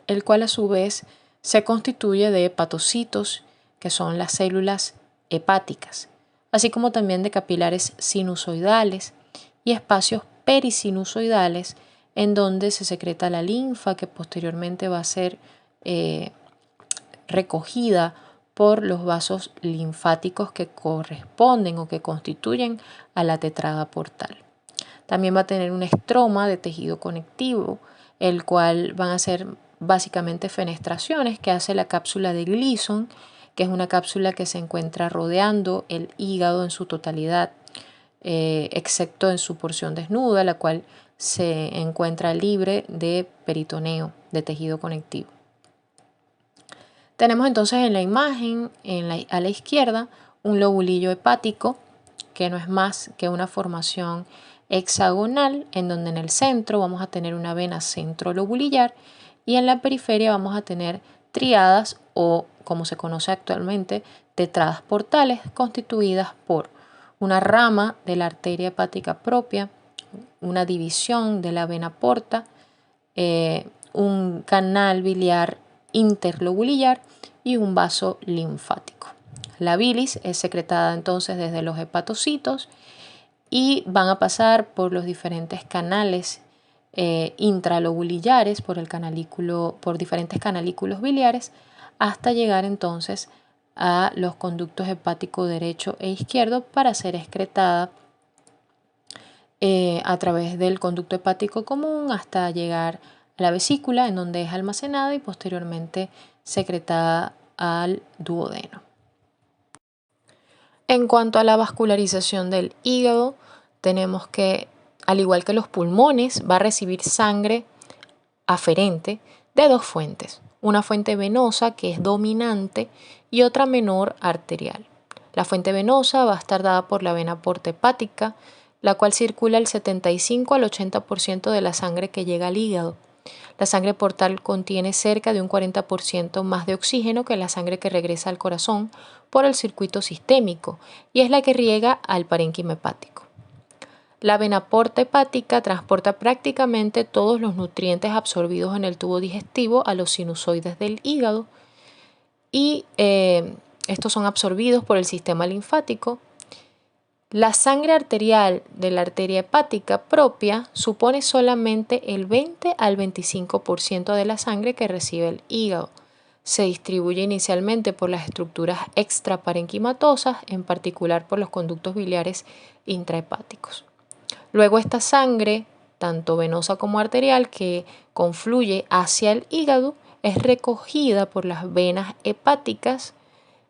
el cual a su vez se constituye de hepatocitos, que son las células hepáticas, así como también de capilares sinusoidales y espacios perisinusoidales, en donde se secreta la linfa, que posteriormente va a ser recogida por los vasos linfáticos que corresponden o que constituyen a la tetrada portal. También va a tener un estroma de tejido conectivo, el cual van a ser básicamente fenestraciones que hace la cápsula de Gleason, que es una cápsula que se encuentra rodeando el hígado en su totalidad. excepto en su porción desnuda, la cual se encuentra libre de peritoneo, de tejido conectivo. Tenemos entonces en la imagen, a la izquierda, un lobulillo hepático, que no es más que una formación hexagonal, en donde en el centro vamos a tener una vena centrolobulillar y en la periferia vamos a tener triadas o, como se conoce actualmente, tetradas portales, constituidas por una rama de la arteria hepática propia, una división de la vena porta, un canal biliar interlobulillar y un vaso linfático. La bilis es secretada entonces desde los hepatocitos y van a pasar por los diferentes canales intralobulillares, por diferentes canalículos biliares, hasta llegar entonces a los conductos hepático derecho e izquierdo para ser excretada a través del conducto hepático común hasta llegar a la vesícula, en donde es almacenada y posteriormente secretada al duodeno. En cuanto a la vascularización del hígado, tenemos que, al igual que los pulmones, va a recibir sangre aferente de dos fuentes, una fuente venosa que es dominante y otra menor arterial. La fuente venosa va a estar dada por la vena porta hepática, la cual circula el 75 al 80% de la sangre que llega al hígado. La sangre portal contiene cerca de un 40% más de oxígeno que la sangre que regresa al corazón por el circuito sistémico y es la que riega al parénquima hepático. La vena porta hepática transporta prácticamente todos los nutrientes absorbidos en el tubo digestivo a los sinusoides del hígado y estos son absorbidos por el sistema linfático. La sangre arterial de la arteria hepática propia supone solamente el 20 al 25% de la sangre que recibe el hígado. Se distribuye inicialmente por las estructuras extraparenquimatosas, en particular por los conductos biliares intrahepáticos. Luego esta sangre, tanto venosa como arterial, que confluye hacia el hígado, es recogida por las venas hepáticas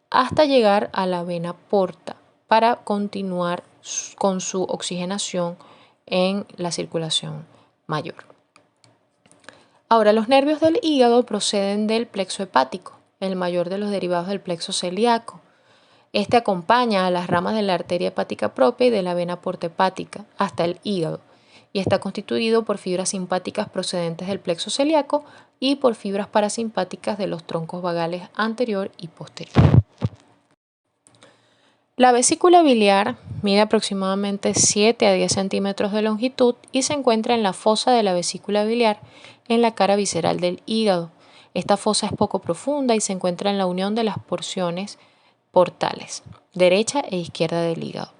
hasta llegar a la vena porta, para continuar con su oxigenación en la circulación mayor. Ahora, los nervios del hígado proceden del plexo hepático, el mayor de los derivados del plexo celíaco. Este acompaña a las ramas de la arteria hepática propia y de la vena porta hepática hasta el hígado y está constituido por fibras simpáticas procedentes del plexo celíaco y por fibras parasimpáticas de los troncos vagales anterior y posterior. La vesícula biliar mide aproximadamente 7 a 10 centímetros de longitud y se encuentra en la fosa de la vesícula biliar en la cara visceral del hígado. Esta fosa es poco profunda y se encuentra en la unión de las porciones portales, derecha e izquierda del hígado.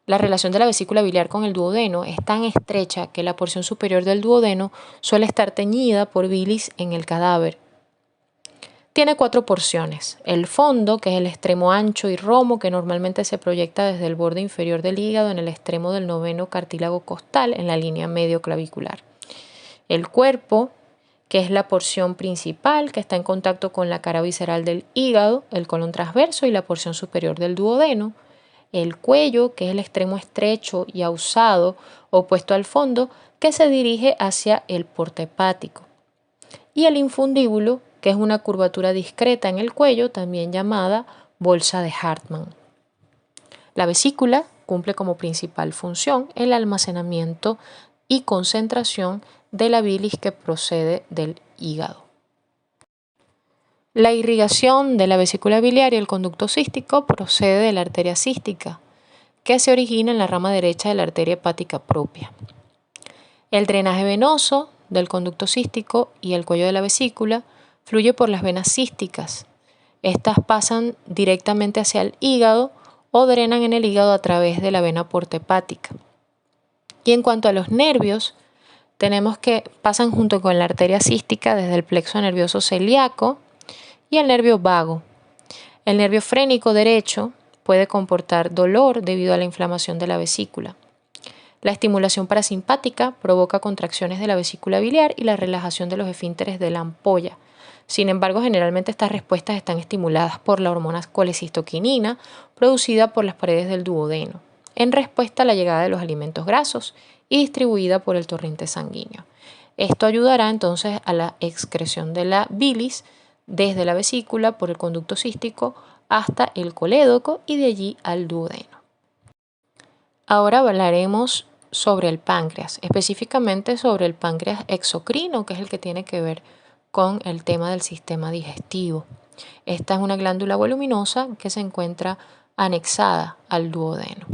La relación de la vesícula biliar con el duodeno es tan estrecha que la porción superior del duodeno suele estar teñida por bilis en el cadáver. Tiene 4 porciones: el fondo, que es el extremo ancho y romo que normalmente se proyecta desde el borde inferior del hígado en el extremo del noveno cartílago costal en la línea medio clavicular; el cuerpo, que es la porción principal que está en contacto con la cara visceral del hígado, el colon transverso y la porción superior del duodeno; el cuello, que es el extremo estrecho y ausado opuesto al fondo que se dirige hacia el porta hepático; y el infundíbulo, que es una curvatura discreta en el cuello, también llamada bolsa de Hartmann. La vesícula cumple como principal función el almacenamiento y concentración de la bilis que procede del hígado. La irrigación de la vesícula biliar y el conducto cístico procede de la arteria cística, que se origina en la rama derecha de la arteria hepática propia. El drenaje venoso del conducto cístico y el cuello de la vesícula fluye por las venas císticas. Estas pasan directamente hacia el hígado o drenan en el hígado a través de la vena porta hepática. Y en cuanto a los nervios, tenemos que pasan junto con la arteria cística desde el plexo nervioso celíaco y el nervio vago. El nervio frénico derecho puede comportar dolor debido a la inflamación de la vesícula. La estimulación parasimpática provoca contracciones de la vesícula biliar y la relajación de los esfínteres de la ampolla. Sin embargo, generalmente estas respuestas están estimuladas por la hormona colecistoquinina producida por las paredes del duodeno. en respuesta a la llegada de los alimentos grasos y distribuida por el torrente sanguíneo. Esto ayudará entonces a la excreción de la bilis desde la vesícula por el conducto cístico hasta el colédoco y de allí al duodeno. Ahora hablaremos sobre el páncreas, específicamente sobre el páncreas exocrino, que es el que tiene que ver con el tema del sistema digestivo. Esta es una glándula voluminosa que se encuentra anexada al duodeno.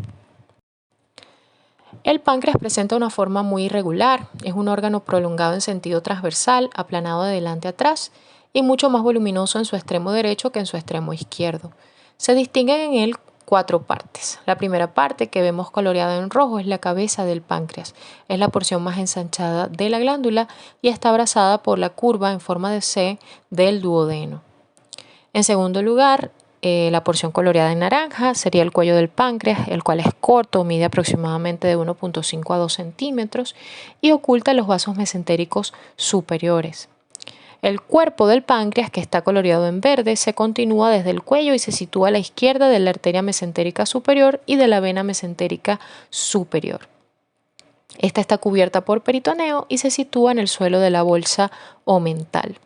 El páncreas presenta una forma muy irregular, es un órgano prolongado en sentido transversal, aplanado de delante a atrás y mucho más voluminoso en su extremo derecho que en su extremo izquierdo. Se distinguen en él 4 partes. La primera parte, que vemos coloreada en rojo, es la cabeza del páncreas. Es la porción más ensanchada de la glándula y está abrazada por la curva en forma de C del duodeno. En segundo lugar, la porción coloreada en naranja sería el cuello del páncreas, el cual es corto, mide aproximadamente de 1.5 a 2 centímetros y oculta los vasos mesentéricos superiores. El cuerpo del páncreas, que está coloreado en verde, se continúa desde el cuello y se sitúa a la izquierda de la arteria mesentérica superior y de la vena mesentérica superior. Esta está cubierta por peritoneo y se sitúa en el suelo de la bolsa omental.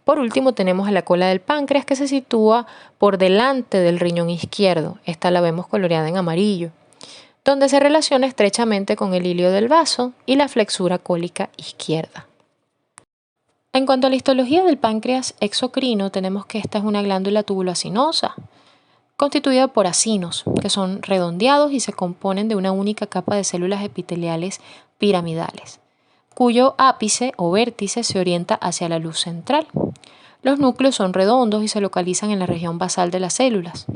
Por último tenemos a la cola del páncreas, que se sitúa por delante del riñón izquierdo. Esta la vemos coloreada en amarillo, donde se relaciona estrechamente con el hilio del vaso y la flexura cólica izquierda. En cuanto a la histología del páncreas exocrino, tenemos que esta es una glándula tubulacinosa, constituida por acinos, que son redondeados y se componen de una única capa de células epiteliales piramidales, cuyo ápice o vértice se orienta hacia la luz central. Los núcleos son redondos y se localizan en la región basal de las células.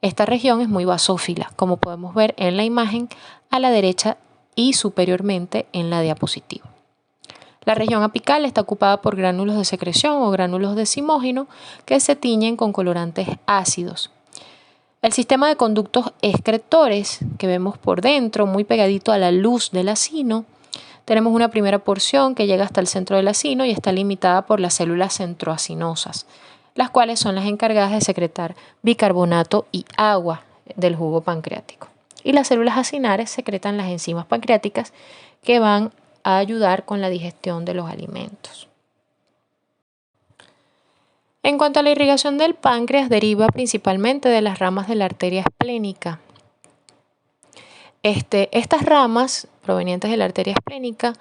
Esta región es muy basófila, como podemos ver en la imagen a la derecha y superiormente en la diapositiva. La región apical está ocupada por gránulos de secreción o gránulos de zimógeno que se tiñen con colorantes ácidos. El sistema de conductos excretores que vemos por dentro, muy pegadito a la luz del acino, tenemos una primera porción que llega hasta el centro del acino y está limitada por las células centroacinosas, las cuales son las encargadas de secretar bicarbonato y agua del jugo pancreático. Y las células acinares secretan las enzimas pancreáticas que van a ayudar con la digestión de los alimentos. En cuanto a la irrigación del páncreas, deriva principalmente de las ramas de la arteria esplénica. Estas ramas provenientes de la arteria esplénica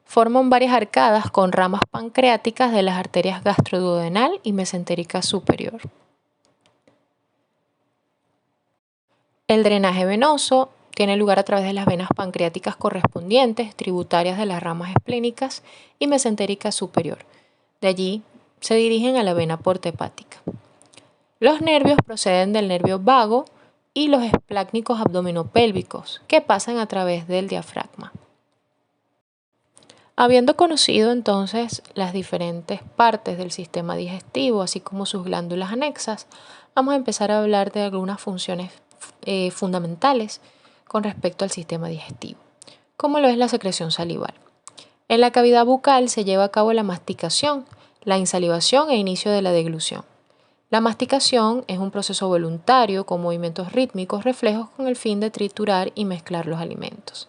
forman varias arcadas con ramas pancreáticas de las arterias gastroduodenal y mesentérica superior. El drenaje venoso tiene lugar a través de las venas pancreáticas correspondientes, tributarias de las ramas esplénicas y mesentérica superior. De allí se dirigen a la vena porta hepática. Los nervios proceden del nervio vago y los esplácnicos abdominopélvicos, que pasan a través del diafragma. Habiendo conocido entonces las diferentes partes del sistema digestivo, así como sus glándulas anexas, vamos a empezar a hablar de algunas funciones fundamentales con respecto al sistema digestivo, como lo es la secreción salival. En la cavidad bucal se lleva a cabo la masticación, la insalivación e inicio de la deglución. La masticación es un proceso voluntario con movimientos rítmicos reflejos con el fin de triturar y mezclar los alimentos.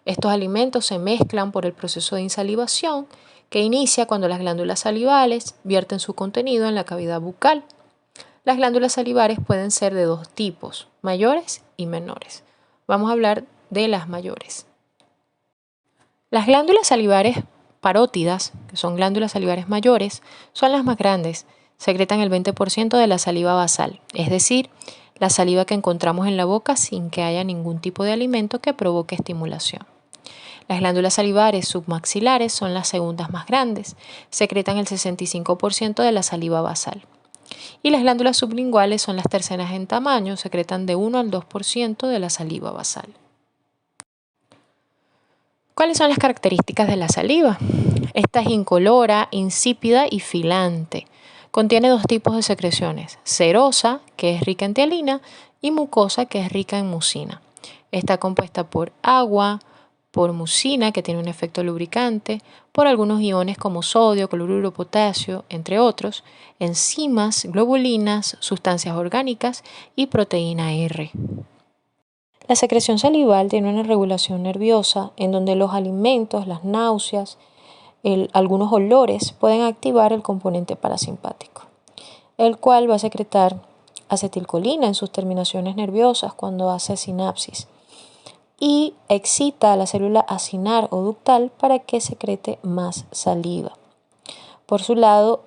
Estos alimentos se mezclan por el proceso de insalivación, que inicia cuando las glándulas salivales vierten su contenido en la cavidad bucal. Las glándulas salivares pueden ser de 2 tipos, mayores y menores. Vamos a hablar de las mayores. Las glándulas salivares parótidas, que son glándulas salivares mayores, son las más grandes. Secretan el 20% de la saliva basal, es decir, la saliva que encontramos en la boca sin que haya ningún tipo de alimento que provoque estimulación. Las glándulas salivares submaxilares son las segundas más grandes, secretan el 65% de la saliva basal. Y las glándulas sublinguales son las terceras en tamaño, secretan de 1 al 2% de la saliva basal. ¿Cuáles son las características de la saliva? Esta es incolora, insípida y filante. Contiene 2 tipos de secreciones, serosa, que es rica en tialina, y mucosa, que es rica en mucina. Está compuesta por agua, por mucina, que tiene un efecto lubricante, por algunos iones como sodio, cloruro, potasio, entre otros, enzimas, globulinas, sustancias orgánicas y proteína R. La secreción salival tiene una regulación nerviosa en donde los alimentos, las náuseas, algunos olores pueden activar el componente parasimpático, el cual va a secretar acetilcolina en sus terminaciones nerviosas cuando hace sinapsis y excita a la célula acinar o ductal para que secrete más saliva. Por su lado,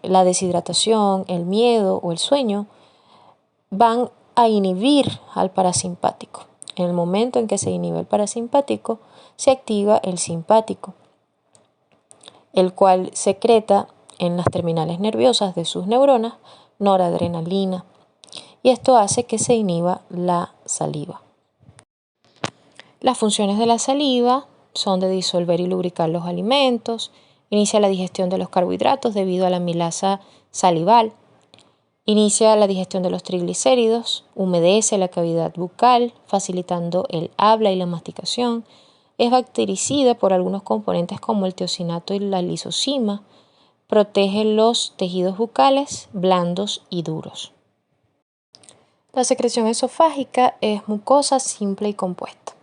la deshidratación, el miedo o el sueño van a inhibir al parasimpático. En el momento en que se inhibe el parasimpático, se activa el simpático, el cual secreta en las terminales nerviosas de sus neuronas noradrenalina, y esto hace que se inhiba la saliva. Las funciones de la saliva son de disolver y lubricar los alimentos, inicia la digestión de los carbohidratos debido a la amilasa salival, inicia la digestión de los triglicéridos, humedece la cavidad bucal, facilitando el habla y la masticación, es bactericida por algunos componentes como el teosinato y la lisozima, protege los tejidos bucales blandos y duros. La secreción esofágica es mucosa, simple y compuesta.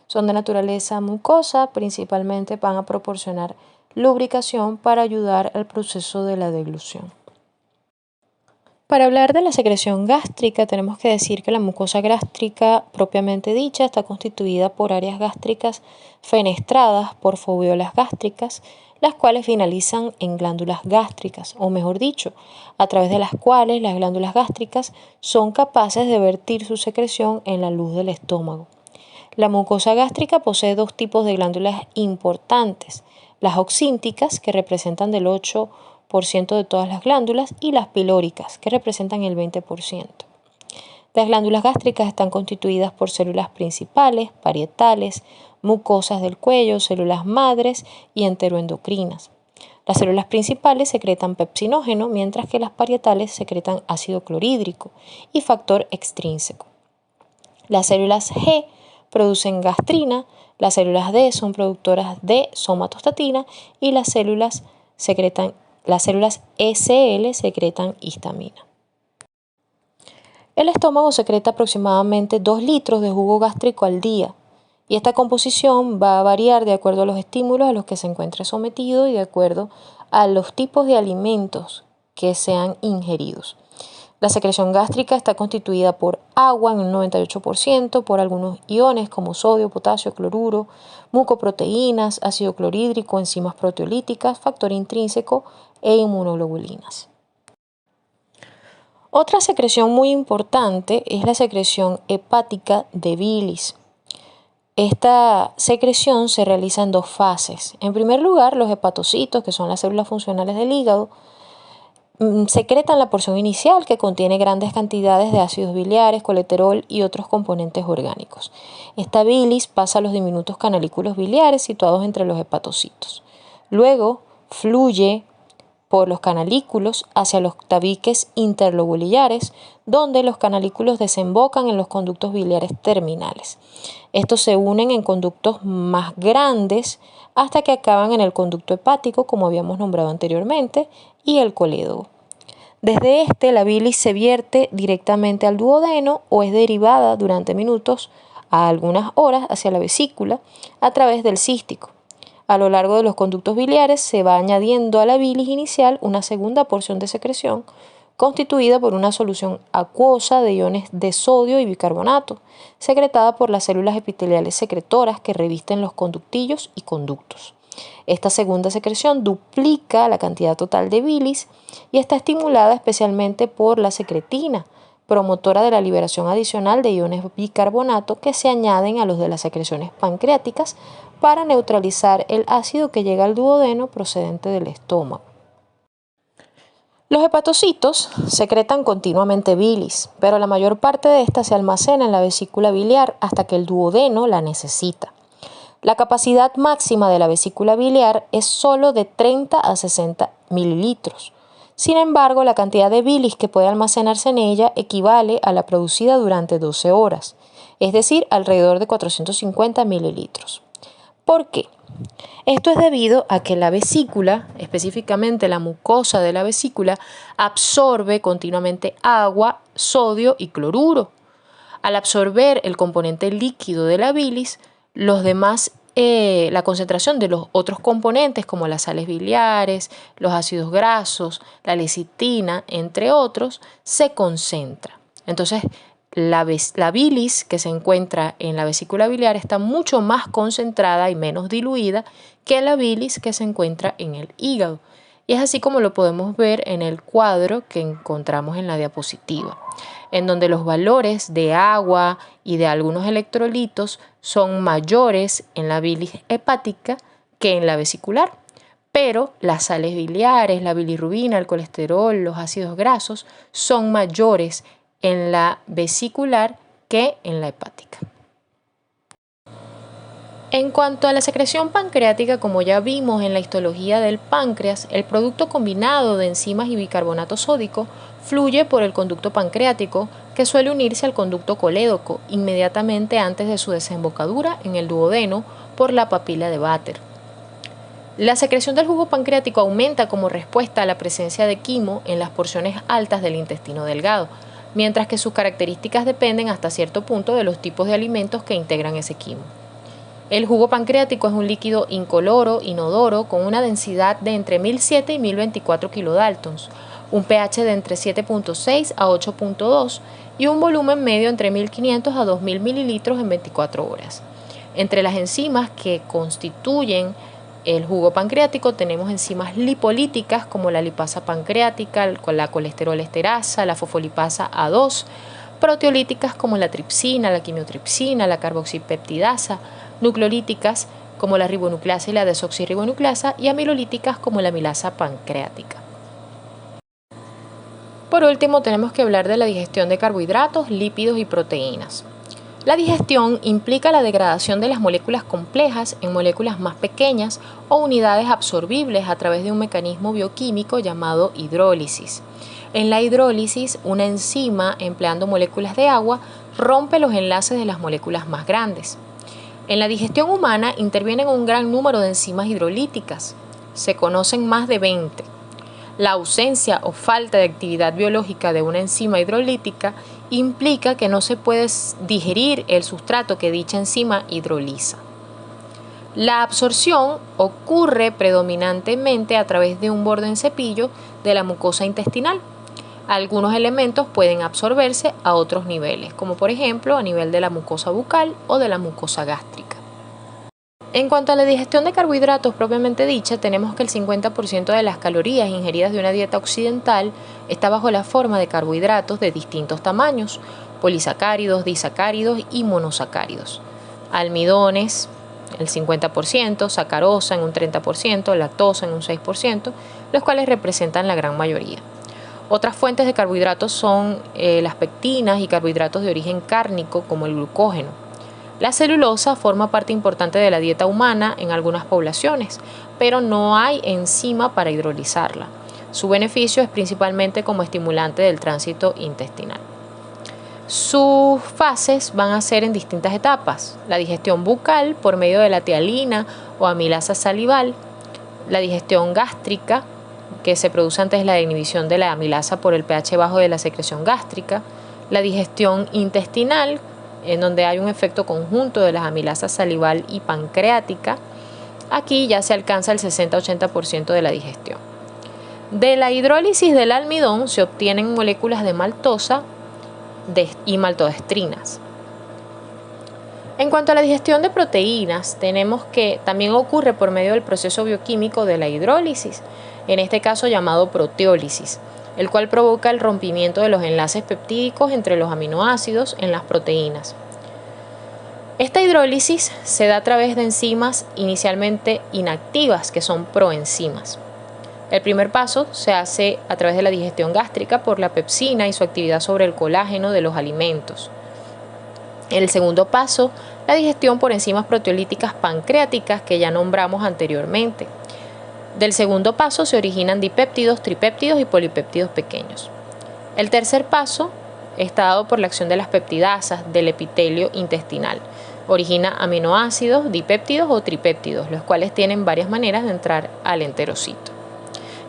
Son de naturaleza mucosa, principalmente van a proporcionar lubricación para ayudar al proceso de la deglución. Para hablar de la secreción gástrica, tenemos que decir que la mucosa gástrica propiamente dicha está constituida por áreas gástricas fenestradas por foveolas gástricas, las cuales finalizan en glándulas gástricas, o mejor dicho, a través de las cuales las glándulas gástricas son capaces de vertir su secreción en la luz del estómago. La mucosa gástrica posee dos tipos de glándulas importantes, las oxínticas, que representan del 8% de todas las glándulas, y las pilóricas, que representan el 20%. Las glándulas gástricas están constituidas por células principales, parietales, mucosas del cuello, células madres y enteroendocrinas. Las células principales secretan pepsinógeno, mientras que las parietales secretan ácido clorhídrico y factor extrínseco. Las células G producen gastrina, las células D son productoras de somatostatina y las células SL secretan histamina. El estómago secreta aproximadamente 2 litros de jugo gástrico al día, y esta composición va a variar de acuerdo a los estímulos a los que se encuentre sometido y de acuerdo a los tipos de alimentos que sean ingeridos. La secreción gástrica está constituida por agua en un 98%, por algunos iones como sodio, potasio, cloruro, mucoproteínas, ácido clorhídrico, enzimas proteolíticas, factor intrínseco e inmunoglobulinas. Otra secreción muy importante es la secreción hepática de bilis. Esta secreción se realiza en dos fases. En primer lugar, los hepatocitos, que son las células funcionales del hígado, secretan la porción inicial, que contiene grandes cantidades de ácidos biliares, colesterol y otros componentes orgánicos. Esta bilis pasa a los diminutos canalículos biliares situados entre los hepatocitos. Luego fluye por los canalículos hacia los tabiques interlobulares, donde los canalículos desembocan en los conductos biliares terminales. Estos se unen en conductos más grandes hasta que acaban en el conducto hepático, como habíamos nombrado anteriormente, y el colédogo. Desde este, la bilis se vierte directamente al duodeno o es derivada durante minutos a algunas horas hacia la vesícula a través del cístico. A lo largo de los conductos biliares se va añadiendo a la bilis inicial una segunda porción de secreción constituida por una solución acuosa de iones de sodio y bicarbonato, secretada por las células epiteliales secretoras que revisten los conductillos y conductos. Esta segunda secreción duplica la cantidad total de bilis y está estimulada especialmente por la secretina, promotora de la liberación adicional de iones bicarbonato que se añaden a los de las secreciones pancreáticas para neutralizar el ácido que llega al duodeno procedente del estómago. Los hepatocitos secretan continuamente bilis, pero la mayor parte de esta se almacena en la vesícula biliar hasta que el duodeno la necesita. La capacidad máxima de la vesícula biliar es solo de 30 a 60 mililitros. Sin embargo, la cantidad de bilis que puede almacenarse en ella equivale a la producida durante 12 horas, es decir, alrededor de 450 mililitros. ¿Por qué? Esto es debido a que la vesícula, específicamente la mucosa de la vesícula, absorbe continuamente agua, sodio y cloruro. Al absorber el componente líquido de la bilis, la concentración de los otros componentes como las sales biliares, los ácidos grasos, la lecitina, entre otros, se concentra. Entonces, la bilis que se encuentra en la vesícula biliar está mucho más concentrada y menos diluida que la bilis que se encuentra en el hígado. Y es así como lo podemos ver en el cuadro que encontramos en la diapositiva, en donde los valores de agua y de algunos electrolitos son mayores en la bilis hepática que en la vesicular, pero las sales biliares, la bilirrubina, el colesterol, los ácidos grasos son mayores en la vesicular que en la hepática. En cuanto a la secreción pancreática, como ya vimos en la histología del páncreas, el producto combinado de enzimas y bicarbonato sódico fluye por el conducto pancreático, que suele unirse al conducto colédoco inmediatamente antes de su desembocadura en el duodeno por la papila de Vater. La secreción del jugo pancreático aumenta como respuesta a la presencia de quimo en las porciones altas del intestino delgado, mientras que sus características dependen hasta cierto punto de los tipos de alimentos que integran ese quimo. El jugo pancreático es un líquido incoloro, inodoro, con una densidad de entre 1007 y 1024 kilodaltons, un pH de entre 7.6 a 8.2 y un volumen medio entre 1500 a 2000 mililitros en 24 horas. Entre las enzimas que constituyen el jugo pancreático tenemos enzimas lipolíticas como la lipasa pancreática, la colesterol-esterasa, la fosfolipasa A2, proteolíticas como la tripsina, la quimiotripsina, la carboxipeptidasa, nucleolíticas como la ribonucleasa y la desoxirribonucleasa y amilolíticas como la amilasa pancreática. Por último, tenemos que hablar de la digestión de carbohidratos, lípidos y proteínas. La digestión implica la degradación de las moléculas complejas en moléculas más pequeñas o unidades absorbibles a través de un mecanismo bioquímico llamado hidrólisis. En la hidrólisis, una enzima, empleando moléculas de agua, rompe los enlaces de las moléculas más grandes. En la digestión humana intervienen un gran número de enzimas hidrolíticas. Se conocen más de 20. La ausencia o falta de actividad biológica de una enzima hidrolítica implica que no se puede digerir el sustrato que dicha enzima hidroliza. La absorción ocurre predominantemente a través de un borde en cepillo de la mucosa intestinal. Algunos elementos pueden absorberse a otros niveles, como por ejemplo a nivel de la mucosa bucal o de la mucosa gástrica. En cuanto a la digestión de carbohidratos propiamente dicha, tenemos que el 50% de las calorías ingeridas de una dieta occidental está bajo la forma de carbohidratos de distintos tamaños, polisacáridos, disacáridos y monosacáridos. Almidones, el 50%, sacarosa en un 30%, lactosa en un 6%, los cuales representan la gran mayoría. Otras fuentes de carbohidratos son las pectinas y carbohidratos de origen cárnico como el glucógeno. La celulosa forma parte importante de la dieta humana en algunas poblaciones, pero no hay enzima para hidrolizarla. Su beneficio es principalmente como estimulante del tránsito intestinal. Sus fases van a ser en distintas etapas: la digestión bucal por medio de la tialina o amilasa salival, la digestión gástrica, que se produce antes de la inhibición de la amilasa por el pH bajo de la secreción gástrica, la digestión intestinal, en donde hay un efecto conjunto de las amilasas salival y pancreática. Aquí ya se alcanza el 60-80% de la digestión. De la hidrólisis del almidón se obtienen moléculas de maltosa y maltodextrinas. En cuanto a la digestión de proteínas, tenemos que también ocurre por medio del proceso bioquímico de la hidrólisis, en este caso llamado proteólisis, el cual provoca el rompimiento de los enlaces peptídicos entre los aminoácidos en las proteínas. Esta hidrólisis se da a través de enzimas inicialmente inactivas, que son proenzimas. El primer paso se hace a través de la digestión gástrica por la pepsina y su actividad sobre el colágeno de los alimentos. El segundo paso, la digestión por enzimas proteolíticas pancreáticas que ya nombramos anteriormente. Del segundo paso se originan dipéptidos, tripéptidos y polipéptidos pequeños. El tercer paso está dado por la acción de las peptidasas del epitelio intestinal. Origina aminoácidos, dipéptidos o tripéptidos, los cuales tienen varias maneras de entrar al enterocito.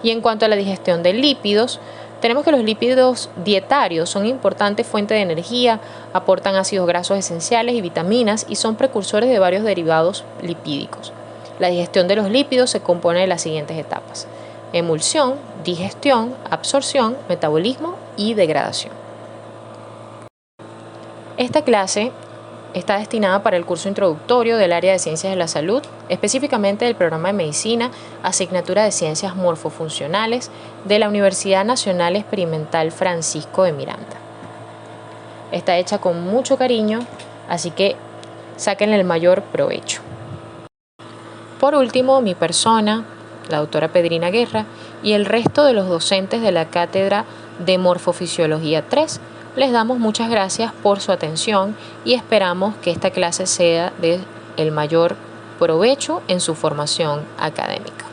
Y en cuanto a la digestión de lípidos, tenemos que los lípidos dietarios son importantes fuentes de energía, aportan ácidos grasos esenciales y vitaminas y son precursores de varios derivados lipídicos. La digestión de los lípidos se compone de las siguientes etapas: emulsión, digestión, absorción, metabolismo y degradación. Esta clase está destinada para el curso introductorio del área de Ciencias de la Salud, específicamente del programa de Medicina, asignatura de Ciencias Morfofuncionales de la Universidad Nacional Experimental Francisco de Miranda. Está hecha con mucho cariño, así que sáquenle el mayor provecho. Por último, mi persona, la doctora Pedrina Guerra, y el resto de los docentes de la Cátedra de Morfofisiología 3, les damos muchas gracias por su atención y esperamos que esta clase sea de el mayor provecho en su formación académica.